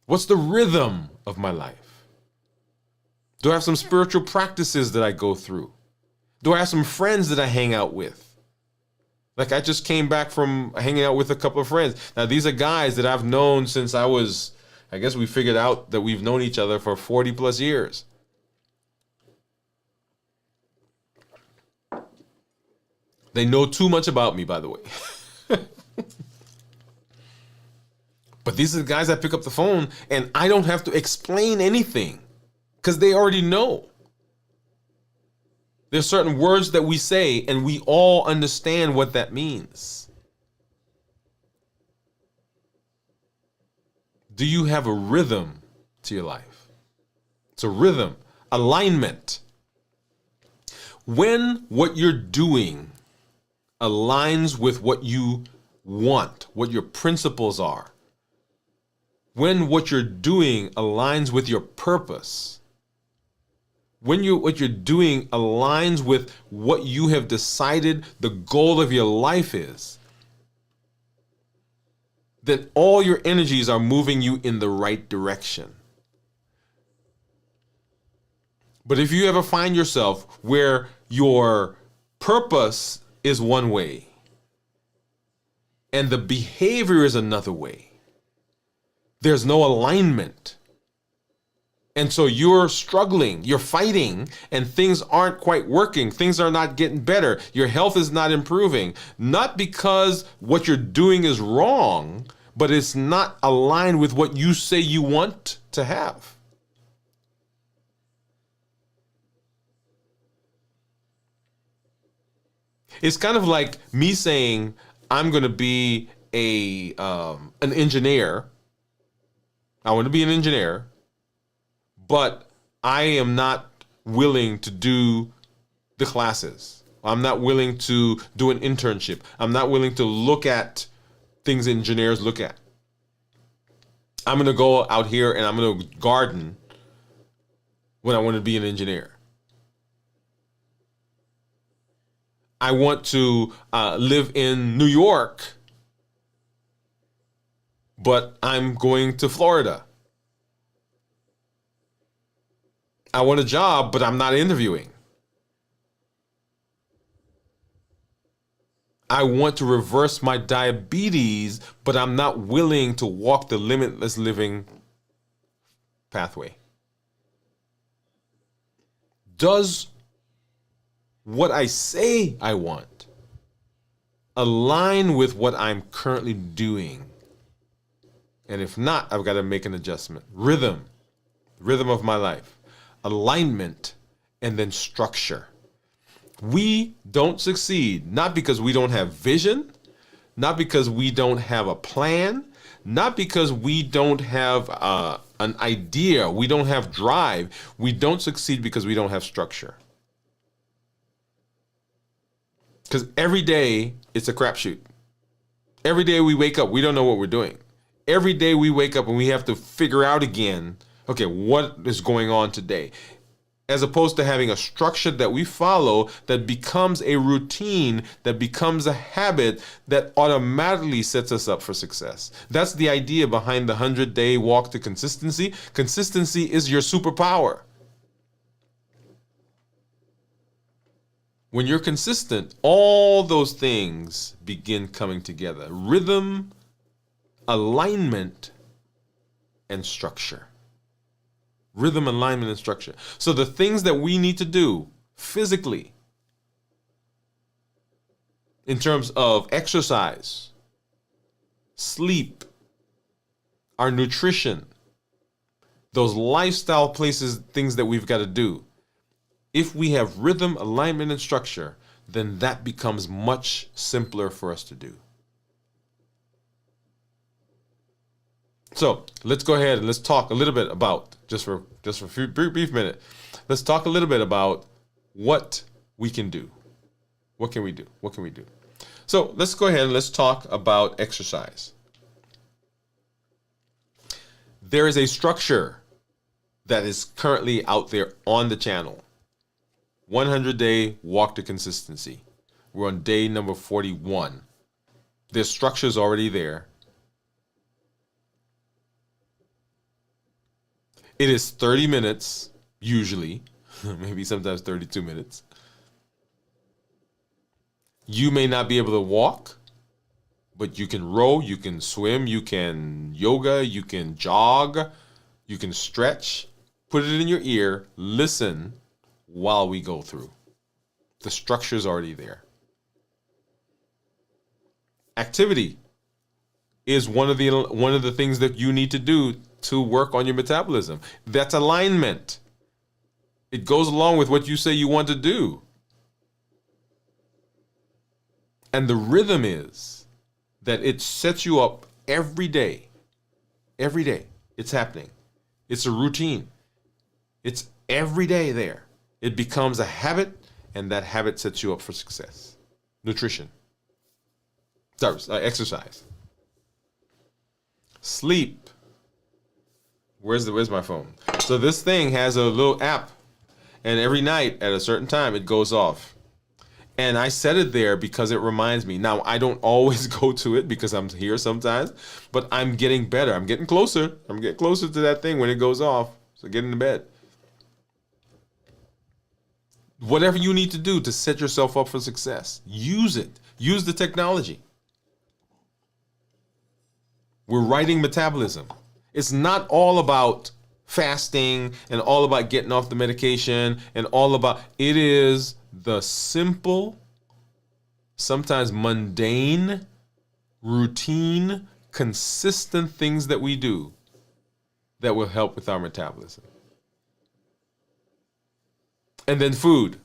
What's the rhythm of my life? Do I have some spiritual practices that I go through? Do I have some friends that I hang out with? Like I just came back from hanging out with a couple of friends. Now, these are guys that I've known since I guess we figured out that we've known each other for 40 plus years. They know too much about me, by the way. But these are the guys that pick up the phone and I don't have to explain anything because they already know. There's certain words that we say and we all understand what that means. Do you have a rhythm to your life? It's a rhythm, alignment. When what you're doing aligns with what you want, what your principles are, when what you're doing aligns with your purpose, when what you're doing aligns with what you have decided the goal of your life is, then all your energies are moving you in the right direction. But if you ever find yourself where your purpose is one way and the behavior is another way, there's no alignment. And so you're struggling, you're fighting, and things aren't quite working. Things are not getting better. Your health is not improving. Not because what you're doing is wrong, but it's not aligned with what you say you want to have. It's kind of like me saying, I'm going to be an engineer. I want to be an engineer. But I am not willing to do the classes. I'm not willing to do an internship. I'm not willing to look at things engineers look at. I'm going to go out here and I'm going to garden when I want to be an engineer. I want to live in New York, but I'm going to Florida. I want a job, but I'm not interviewing. I want to reverse my diabetes, but I'm not willing to walk the limitless living pathway. Does what I say I want align with what I'm currently doing? And if not, I've got to make an adjustment. Rhythm of my life. alignment, and then structure. We don't succeed, not because we don't have vision, not because we don't have a plan, not because we don't have an idea, we don't have drive. We don't succeed because we don't have structure. Because every day it's a crapshoot. Every day we wake up, we don't know what we're doing. Every day we wake up and we have to figure out again, okay, what is going on today? As opposed to having a structure that we follow that becomes a routine, that becomes a habit that automatically sets us up for success. That's the idea behind the 100-day walk to consistency. Consistency is your superpower. When you're consistent, all those things begin coming together. Rhythm, alignment, and structure. Rhythm, alignment, and structure. So the things that we need to do physically, in terms of exercise, sleep, our nutrition, those lifestyle places, things that we've got to do. If we have rhythm, alignment, and structure, then that becomes much simpler for us to do. So let's go ahead and let's talk a little bit about, just for a brief minute, let's talk a little bit about what we can do. What can we do? What can we do? So let's go ahead and let's talk about exercise. There is a structure that is currently out there on the channel. 100-day walk to consistency. We're on day number 41. The structure is already there. It is 30 minutes, usually, maybe sometimes 32 minutes. You may not be able to walk, but you can row, you can swim, you can yoga, you can jog, you can stretch. Put it in your ear, listen while we go through. The structure is already there. Activity is one of the things that you need to do to work on your metabolism. That's alignment. It goes along with what you say you want to do. And the rhythm is that it sets you up every day. Every day. It's happening. It's a routine. It's every day there. It becomes a habit, and that habit sets you up for success. Nutrition. Sorry, exercise. Sleep. Where's my phone? So this thing has a little app, and every night at a certain time it goes off. And I set it there because it reminds me. Now, I don't always go to it because I'm here sometimes, but I'm getting better. I'm getting closer. I'm getting closer to that thing when it goes off. So get into bed. Whatever you need to do to set yourself up for success, use it. Use the technology. We're writing metabolism. It's not all about fasting and all about getting off the medication and all about, it is the simple, sometimes mundane, routine, consistent things that we do that will help with our metabolism. And then food.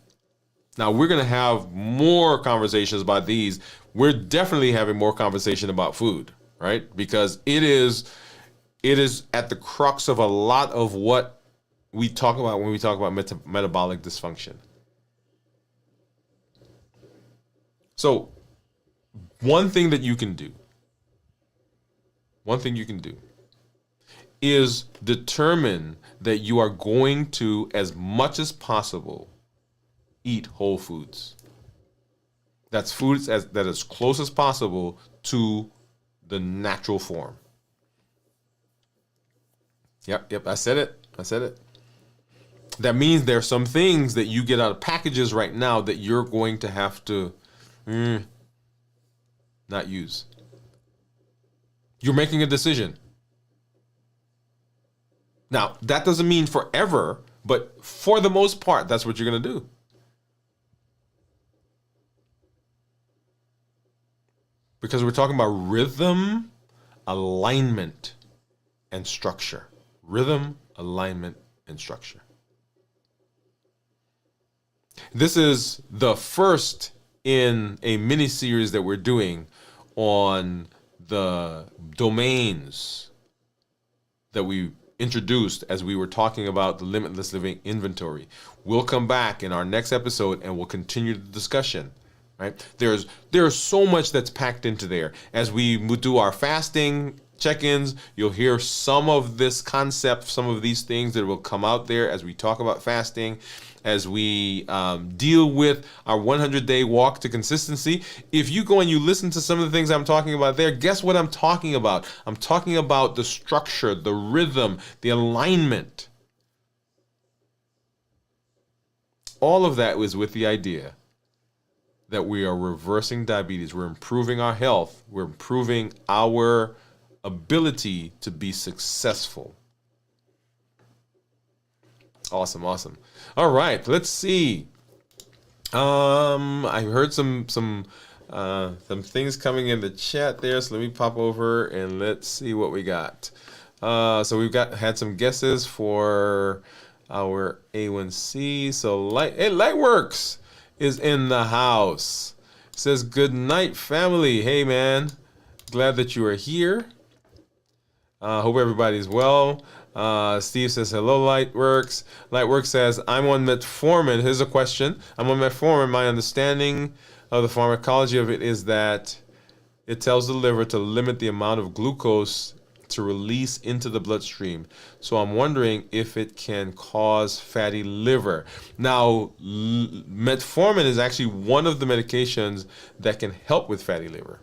Now we're going to have more conversations about these. We're definitely having more conversation about food, right? Because it is at the crux of a lot of what we talk about when we talk about metabolic dysfunction. So one thing you can do is determine that you are going to, as much as possible, eat whole foods. That's foods that as close as possible to the natural form. Yep, I said it. That means there are some things that you get out of packages right now that you're going to have to not use. You're making a decision. Now, that doesn't mean forever, but for the most part, that's what you're going to do. Because we're talking about rhythm, alignment, and structure. Rhythm, alignment, and structure. This is the first in a mini series that we're doing on the domains that we introduced as we were talking about the limitless living inventory. We'll come back in our next episode and we'll continue the discussion. Right? There's so much that's packed into there. As we do our fasting check-ins, you'll hear some of this concept, some of these things that will come out there as we talk about fasting, as we deal with our 100-day walk to consistency. If you go and you listen to some of the things I'm talking about there, guess what I'm talking about? I'm talking about the structure, the rhythm, the alignment. All of that was with the idea that we are reversing diabetes. We're improving our health. We're improving our ability to be successful. Awesome. All right, let's see. I heard some things coming in the chat there, so let me pop over and let's see what we got. So we've had some guesses for our A1C. So Lightworks is in the house. Says, good night, family. Hey, man. Glad that you are here. Hope everybody's well. Steve says, hello, Lightworks. Lightworks says, I'm on metformin. Here's a question. I'm on metformin. My understanding of the pharmacology of it is that it tells the liver to limit the amount of glucose to release into the bloodstream. So I'm wondering if it can cause fatty liver. Now, metformin is actually one of the medications that can help with fatty liver.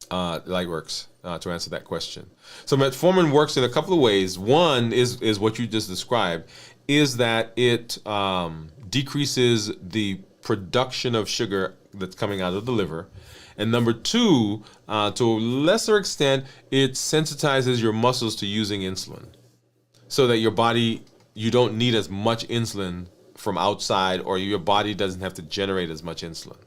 Lightworks, to answer that question. So metformin works in a couple of ways. One is what you just described, is that it decreases the production of sugar that's coming out of the liver. And number two, to a lesser extent, it sensitizes your muscles to using insulin so that your body, you don't need as much insulin from outside, or your body doesn't have to generate as much insulin.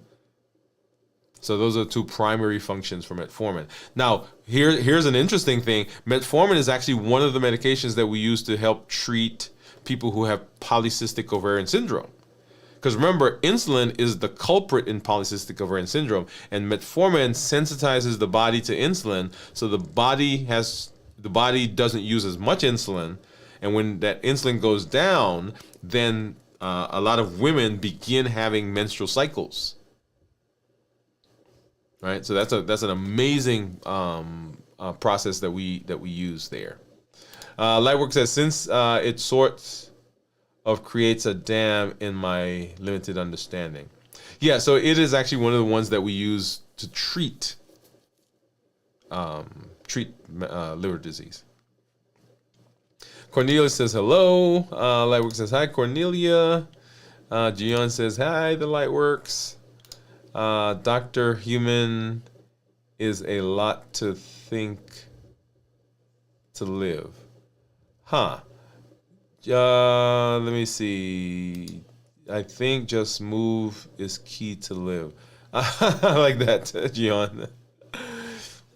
So those are two primary functions for metformin. Now, here's an interesting thing. Metformin is actually one of the medications that we use to help treat people who have polycystic ovarian syndrome. Because remember, insulin is the culprit in polycystic ovarian syndrome, and metformin sensitizes the body to insulin, so the body doesn't use as much insulin, and when that insulin goes down, then a lot of women begin having menstrual cycles. Right, so that's an amazing process that we use there. Lightwork says, since it sorts of creates a dam in my limited understanding. Yeah, so it is actually one of the ones that we use to treat liver disease. Cornelia says hello. Lightwork says hi, Cornelia. Gian says hi, the Lightworks. Dr. Human is a lot to think to live. Huh. Let me see. I think just move is key to live. I like that, Gian.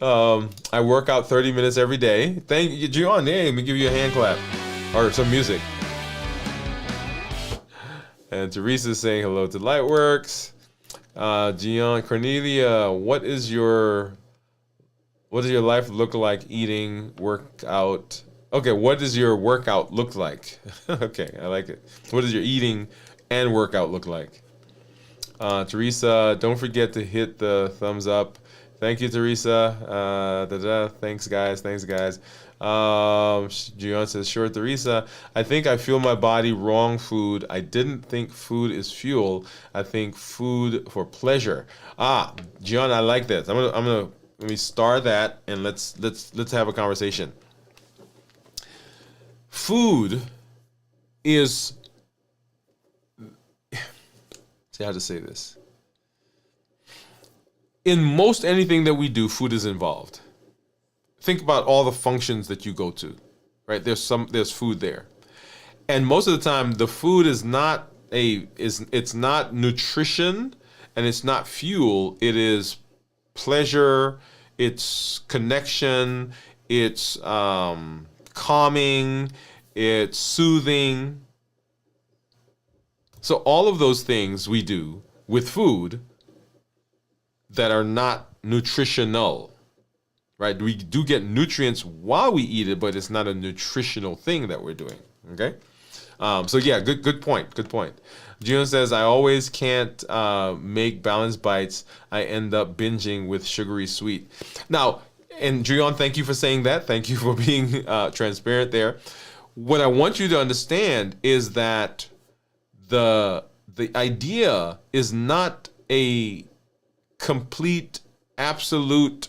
I work out 30 minutes every day. Thank you, Gian. Hey, let me give you a hand clap or some music. And Teresa's saying hello to Lightworks. Gian, Cornelia, what does your life look like eating, workout? Okay, what does your workout look like? Okay, I like it. What does your eating and workout look like? Teresa, don't forget to hit the thumbs up. Thank you, Teresa. Thanks, guys. Gian says, sure, Teresa. I think I fuel my body wrong food. I didn't think food is fuel. I think food for pleasure. Gian, I like this. I'm gonna let me star that and let's have a conversation. Food is, see how to say this. In most anything that we do, food is involved. Think about all the functions that you go to, right? There's food there. And most of the time the food is not it's not nutrition and it's not fuel. It is pleasure, it's connection, it's calming, it's soothing. So all of those things we do with food that are not nutritional, right? We do get nutrients while we eat it, but it's not a nutritional thing that we're doing. Okay. So yeah, good point. Good point. June says, I always can't make balanced bites. I end up binging with sugary sweet. Now, and Drion, thank you for saying that. Thank you for being transparent there. What I want you to understand is that the idea is not a complete, absolute,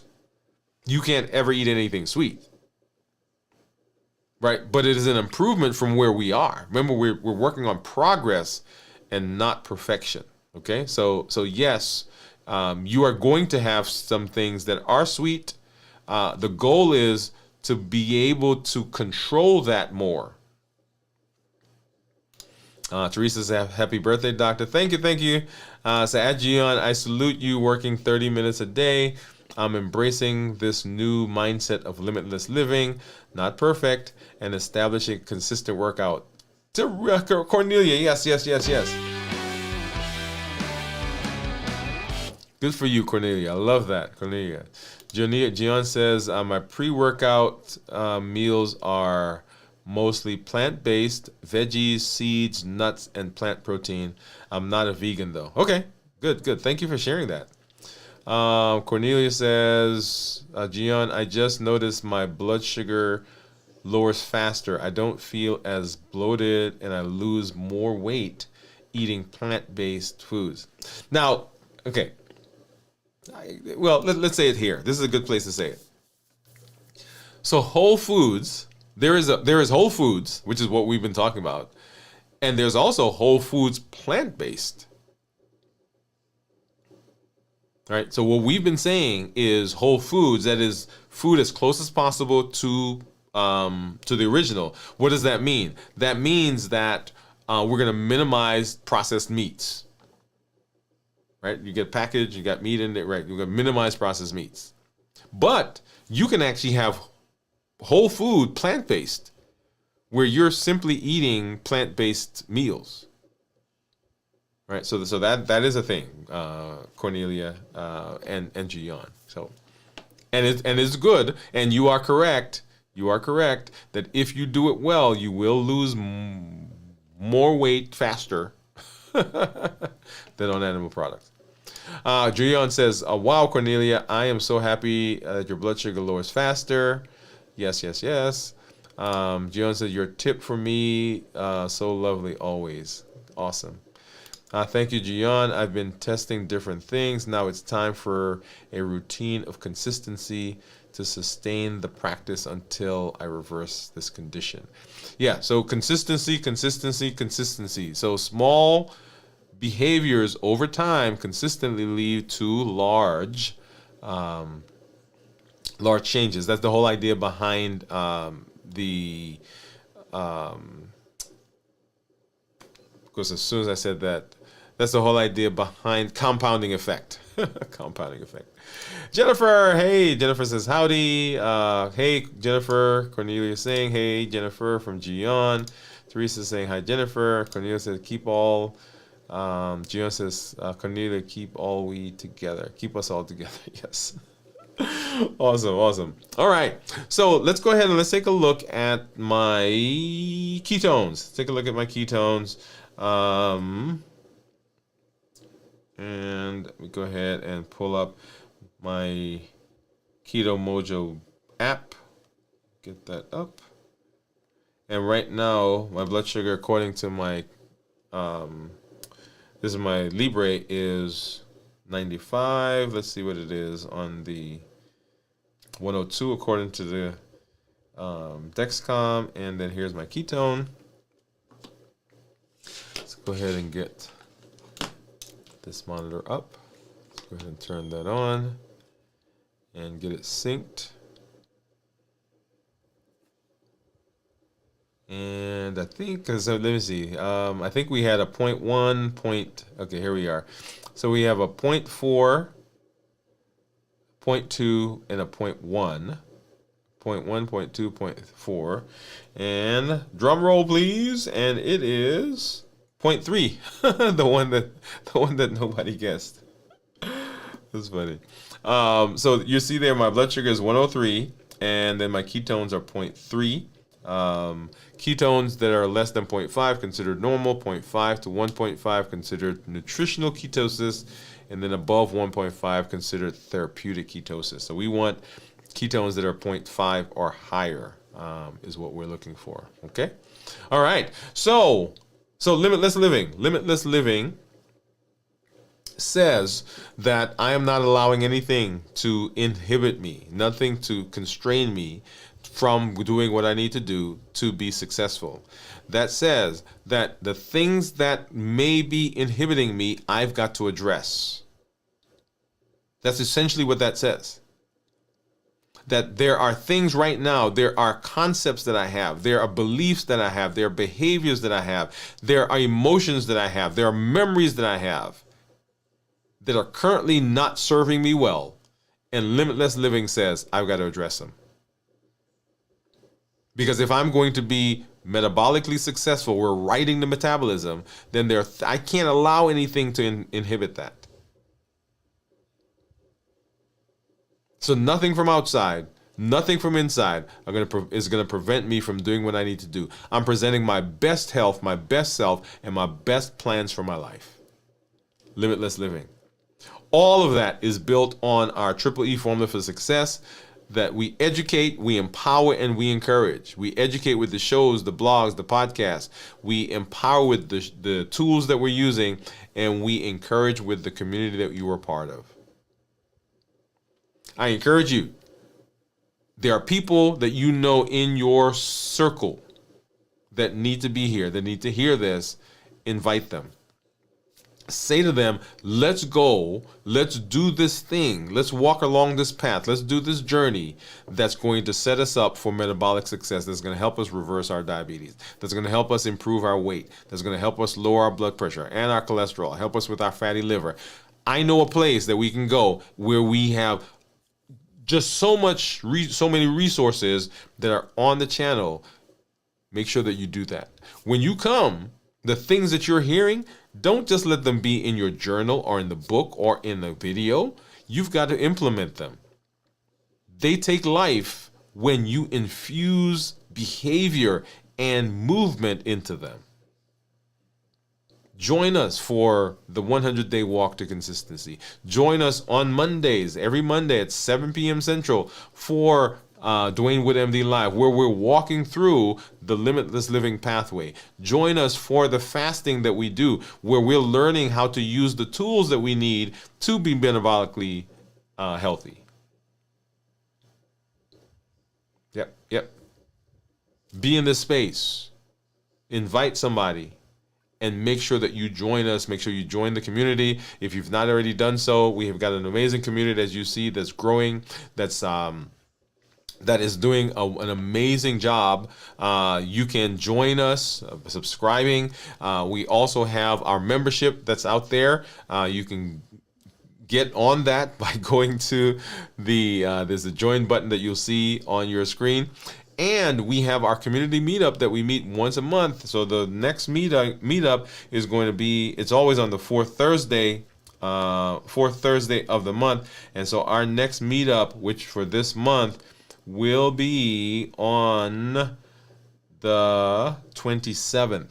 you can't ever eat anything sweet. Right? But it is an improvement from where we are. Remember, we're working on progress and not perfection. Okay? So yes, you are going to have some things that are sweet. The goal is to be able to control that more. Teresa says, happy birthday, doctor. Thank you. So at Gion, I salute you working 30 minutes a day. I'm embracing this new mindset of limitless living, not perfect, and establishing consistent workout. To Cornelia, yes. Good for you, Cornelia. I love that, Cornelia. Gion says, my pre-workout meals are mostly plant-based, veggies, seeds, nuts, and plant protein. I'm not a vegan, though. Okay, good. Thank you for sharing that. Cornelia says, Gion, I just noticed my blood sugar lowers faster. I don't feel as bloated, and I lose more weight eating plant-based foods. Now, okay. Let's say it here. This is a good place to say it. So Whole Foods, there is Whole Foods, which is what we've been talking about, and there's also Whole Foods plant-based. Right? So what we've been saying is Whole Foods, that is food as close as possible to the original. What does that mean? That means that we're going to minimize processed meats. Right? You get packaged, you got meat in it, right? You're going to minimize processed meats. But you can actually have whole food plant-based where you're simply eating plant-based meals. Right? So that is a thing, Cornelia and Gion. So and it's good, and you are correct. You are correct that if you do it well, you will lose more weight faster than on animal products. Gion says, wow, Cornelia, I am so happy that your blood sugar lowers faster. Yes. Gion says, your tip for me, so lovely always. Awesome. Thank you, Gion. I've been testing different things. Now it's time for a routine of consistency to sustain the practice until I reverse this condition. Yeah, so consistency. So small behaviors over time consistently lead to large changes. That's the whole idea behind because as soon as I said that, that's the whole idea behind compounding effect. Compounding effect. Jennifer, hey, Jennifer says howdy. Hey, Jennifer. Cornelia saying hey, Jennifer from Gion. Teresa saying hi, Jennifer. Cornelia says keep all. Gion says Cornelia, keep all we together. Keep us all together. Yes. Awesome. All right. So let's go ahead and let's take a look at my ketones. Take a look at my ketones. And we go ahead and pull up my Keto Mojo app. Get that up. And right now, my blood sugar, according to my, this is my Libre, is 95. Let's see what it is on the 102 according to the Dexcom. And then here's my ketone. Let's go ahead and get this monitor up. Let's go ahead and turn that on and get it synced. And I think, so let me see. I think we had a 0.1 point. Okay, here we are. So we have a 0.4, 0.2, and a 0.1. 0.1, 0.2, 0.4. And drum roll, please. And it is 0.3. the one that nobody guessed. That's funny. So you see there, my blood sugar is 103, and then my ketones are 0.3. Ketones that are less than 0.5 considered normal, 0.5 to 1.5 considered nutritional ketosis, and then above 1.5 considered therapeutic ketosis. So we want ketones that are 0.5 or higher, is what we're looking for. Okay. All right. So limitless living says that I am not allowing anything to inhibit me, nothing to constrain me from doing what I need to do to be successful. That says that the things that may be inhibiting me, I've got to address. That's essentially what that says. That there are things right now, there are concepts that I have, there are beliefs that I have, there are behaviors that I have, there are emotions that I have, there are memories that I have that are currently not serving me well. And limitless living says I've got to address them. Because if I'm going to be metabolically successful, we're writing the metabolism, then I can't allow anything to inhibit that. So nothing from outside, nothing from inside is going to prevent me from doing what I need to do. I'm presenting my best health, my best self, and my best plans for my life. Limitless living. All of that is built on our Triple E formula for success, that we educate, we empower, and we encourage. We educate with the shows, the blogs, the podcasts. We empower with the tools that we're using, and we encourage with the community that you are part of. I encourage you. There are people that you know in your circle that need to be here, that need to hear this. Invite them. Say to them, let's go, let's do this thing, let's walk along this path, let's do this journey that's going to set us up for metabolic success, that's going to help us reverse our diabetes, that's going to help us improve our weight, that's going to help us lower our blood pressure and our cholesterol, help us with our fatty liver. I know a place that we can go where we have just so many resources that are on the channel. Make sure that you do that. When you come, the things that you're hearing, don't just let them be in your journal or in the book or in the video. You've got to implement them. They take life when you infuse behavior and movement into them. Join us for the 100-day walk to consistency. Join us on Mondays, every Monday at 7 p.m. Central for Dwain Woode MD Live, where we're walking through the limitless living pathway. Join us for the fasting that we do, where we're learning how to use the tools that we need to be metabolically healthy. Yep. Be in this space. Invite somebody. And make sure that you join us. Make sure you join the community. If you've not already done so, we have got an amazing community, as you see, that's growing, that is doing an amazing job. You can join us subscribing. We also have our membership that's out there. You can get on that by going to there's a join button that you'll see on your screen. And we have our community meetup that we meet once a month. So the next meetup is going to be, it's always on the fourth Thursday of the month. And so our next meetup, which for this month will be on the 27th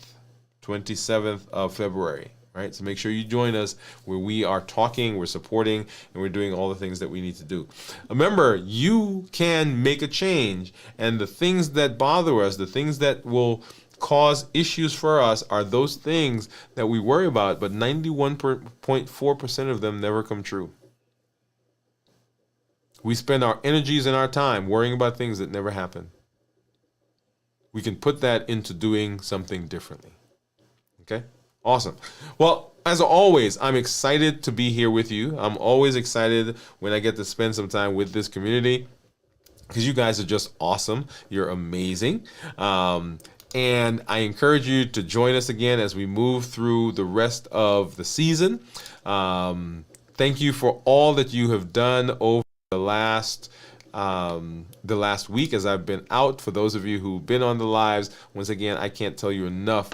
of February. Right? So make sure you join us, where we are talking, we're supporting, and we're doing all the things that we need to do. Remember, you can make a change, and the things that bother us, the things that will cause issues for us, are those things that we worry about, but 91.4% of them never come true. We spend our energies and our time worrying about things that never happen. We can put that into doing something differently. Okay? Awesome. Well, as always, I'm excited to be here with you. I'm always excited when I get to spend some time with this community, because you guys are just awesome. You're amazing. And I encourage you to join us again as we move through the rest of the season. Thank you for all that you have done over the last week as I've been out. For those of you who've been on the lives, once again, I can't tell you enough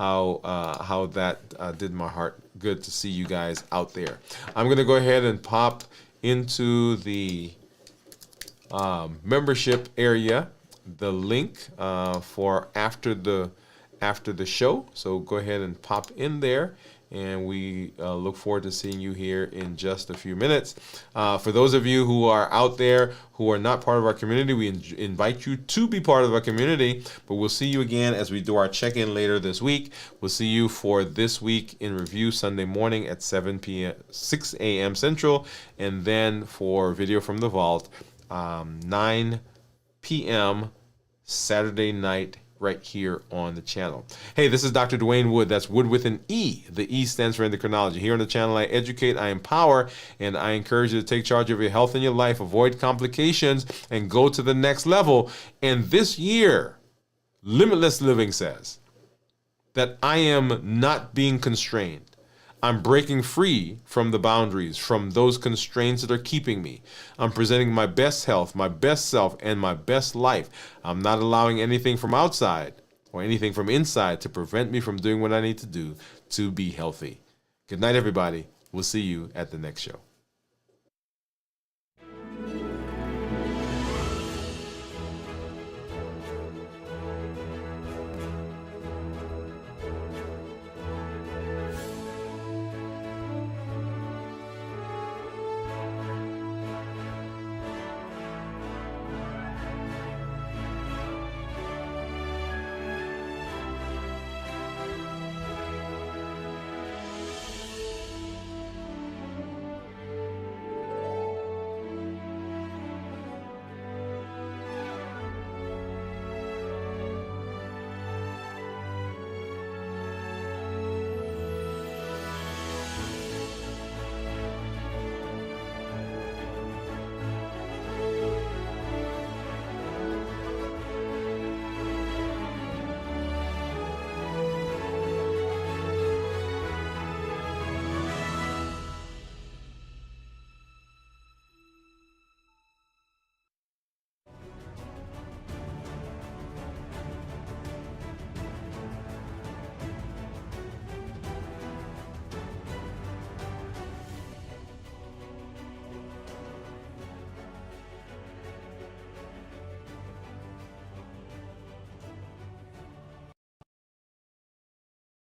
how that did my heart good to see you guys out there. I'm gonna go ahead and pop into the membership area the link for after the show. So go ahead and pop in there, and we look forward to seeing you here in just a few minutes. For those of you who are out there who are not part of our community, we invite you to be part of our community, but we'll see you again as we do our check-in later this week. We'll see you for This Week in Review Sunday morning at 6 a.m. Central, and then for Video from the Vault, 9 p.m. Saturday night right here on the channel. Hey, this is Dr. Dwain Woode. That's Wood with an E. The E stands for endocrinology. Here on the channel, I educate, I empower, and I encourage you to take charge of your health and your life, avoid complications, and go to the next level. And this year, Limitless Living says that I am not being constrained. I'm breaking free from the boundaries, from those constraints that are keeping me. I'm presenting my best health, my best self, and my best life. I'm not allowing anything from outside or anything from inside to prevent me from doing what I need to do to be healthy. Good night, everybody. We'll see you at the next show.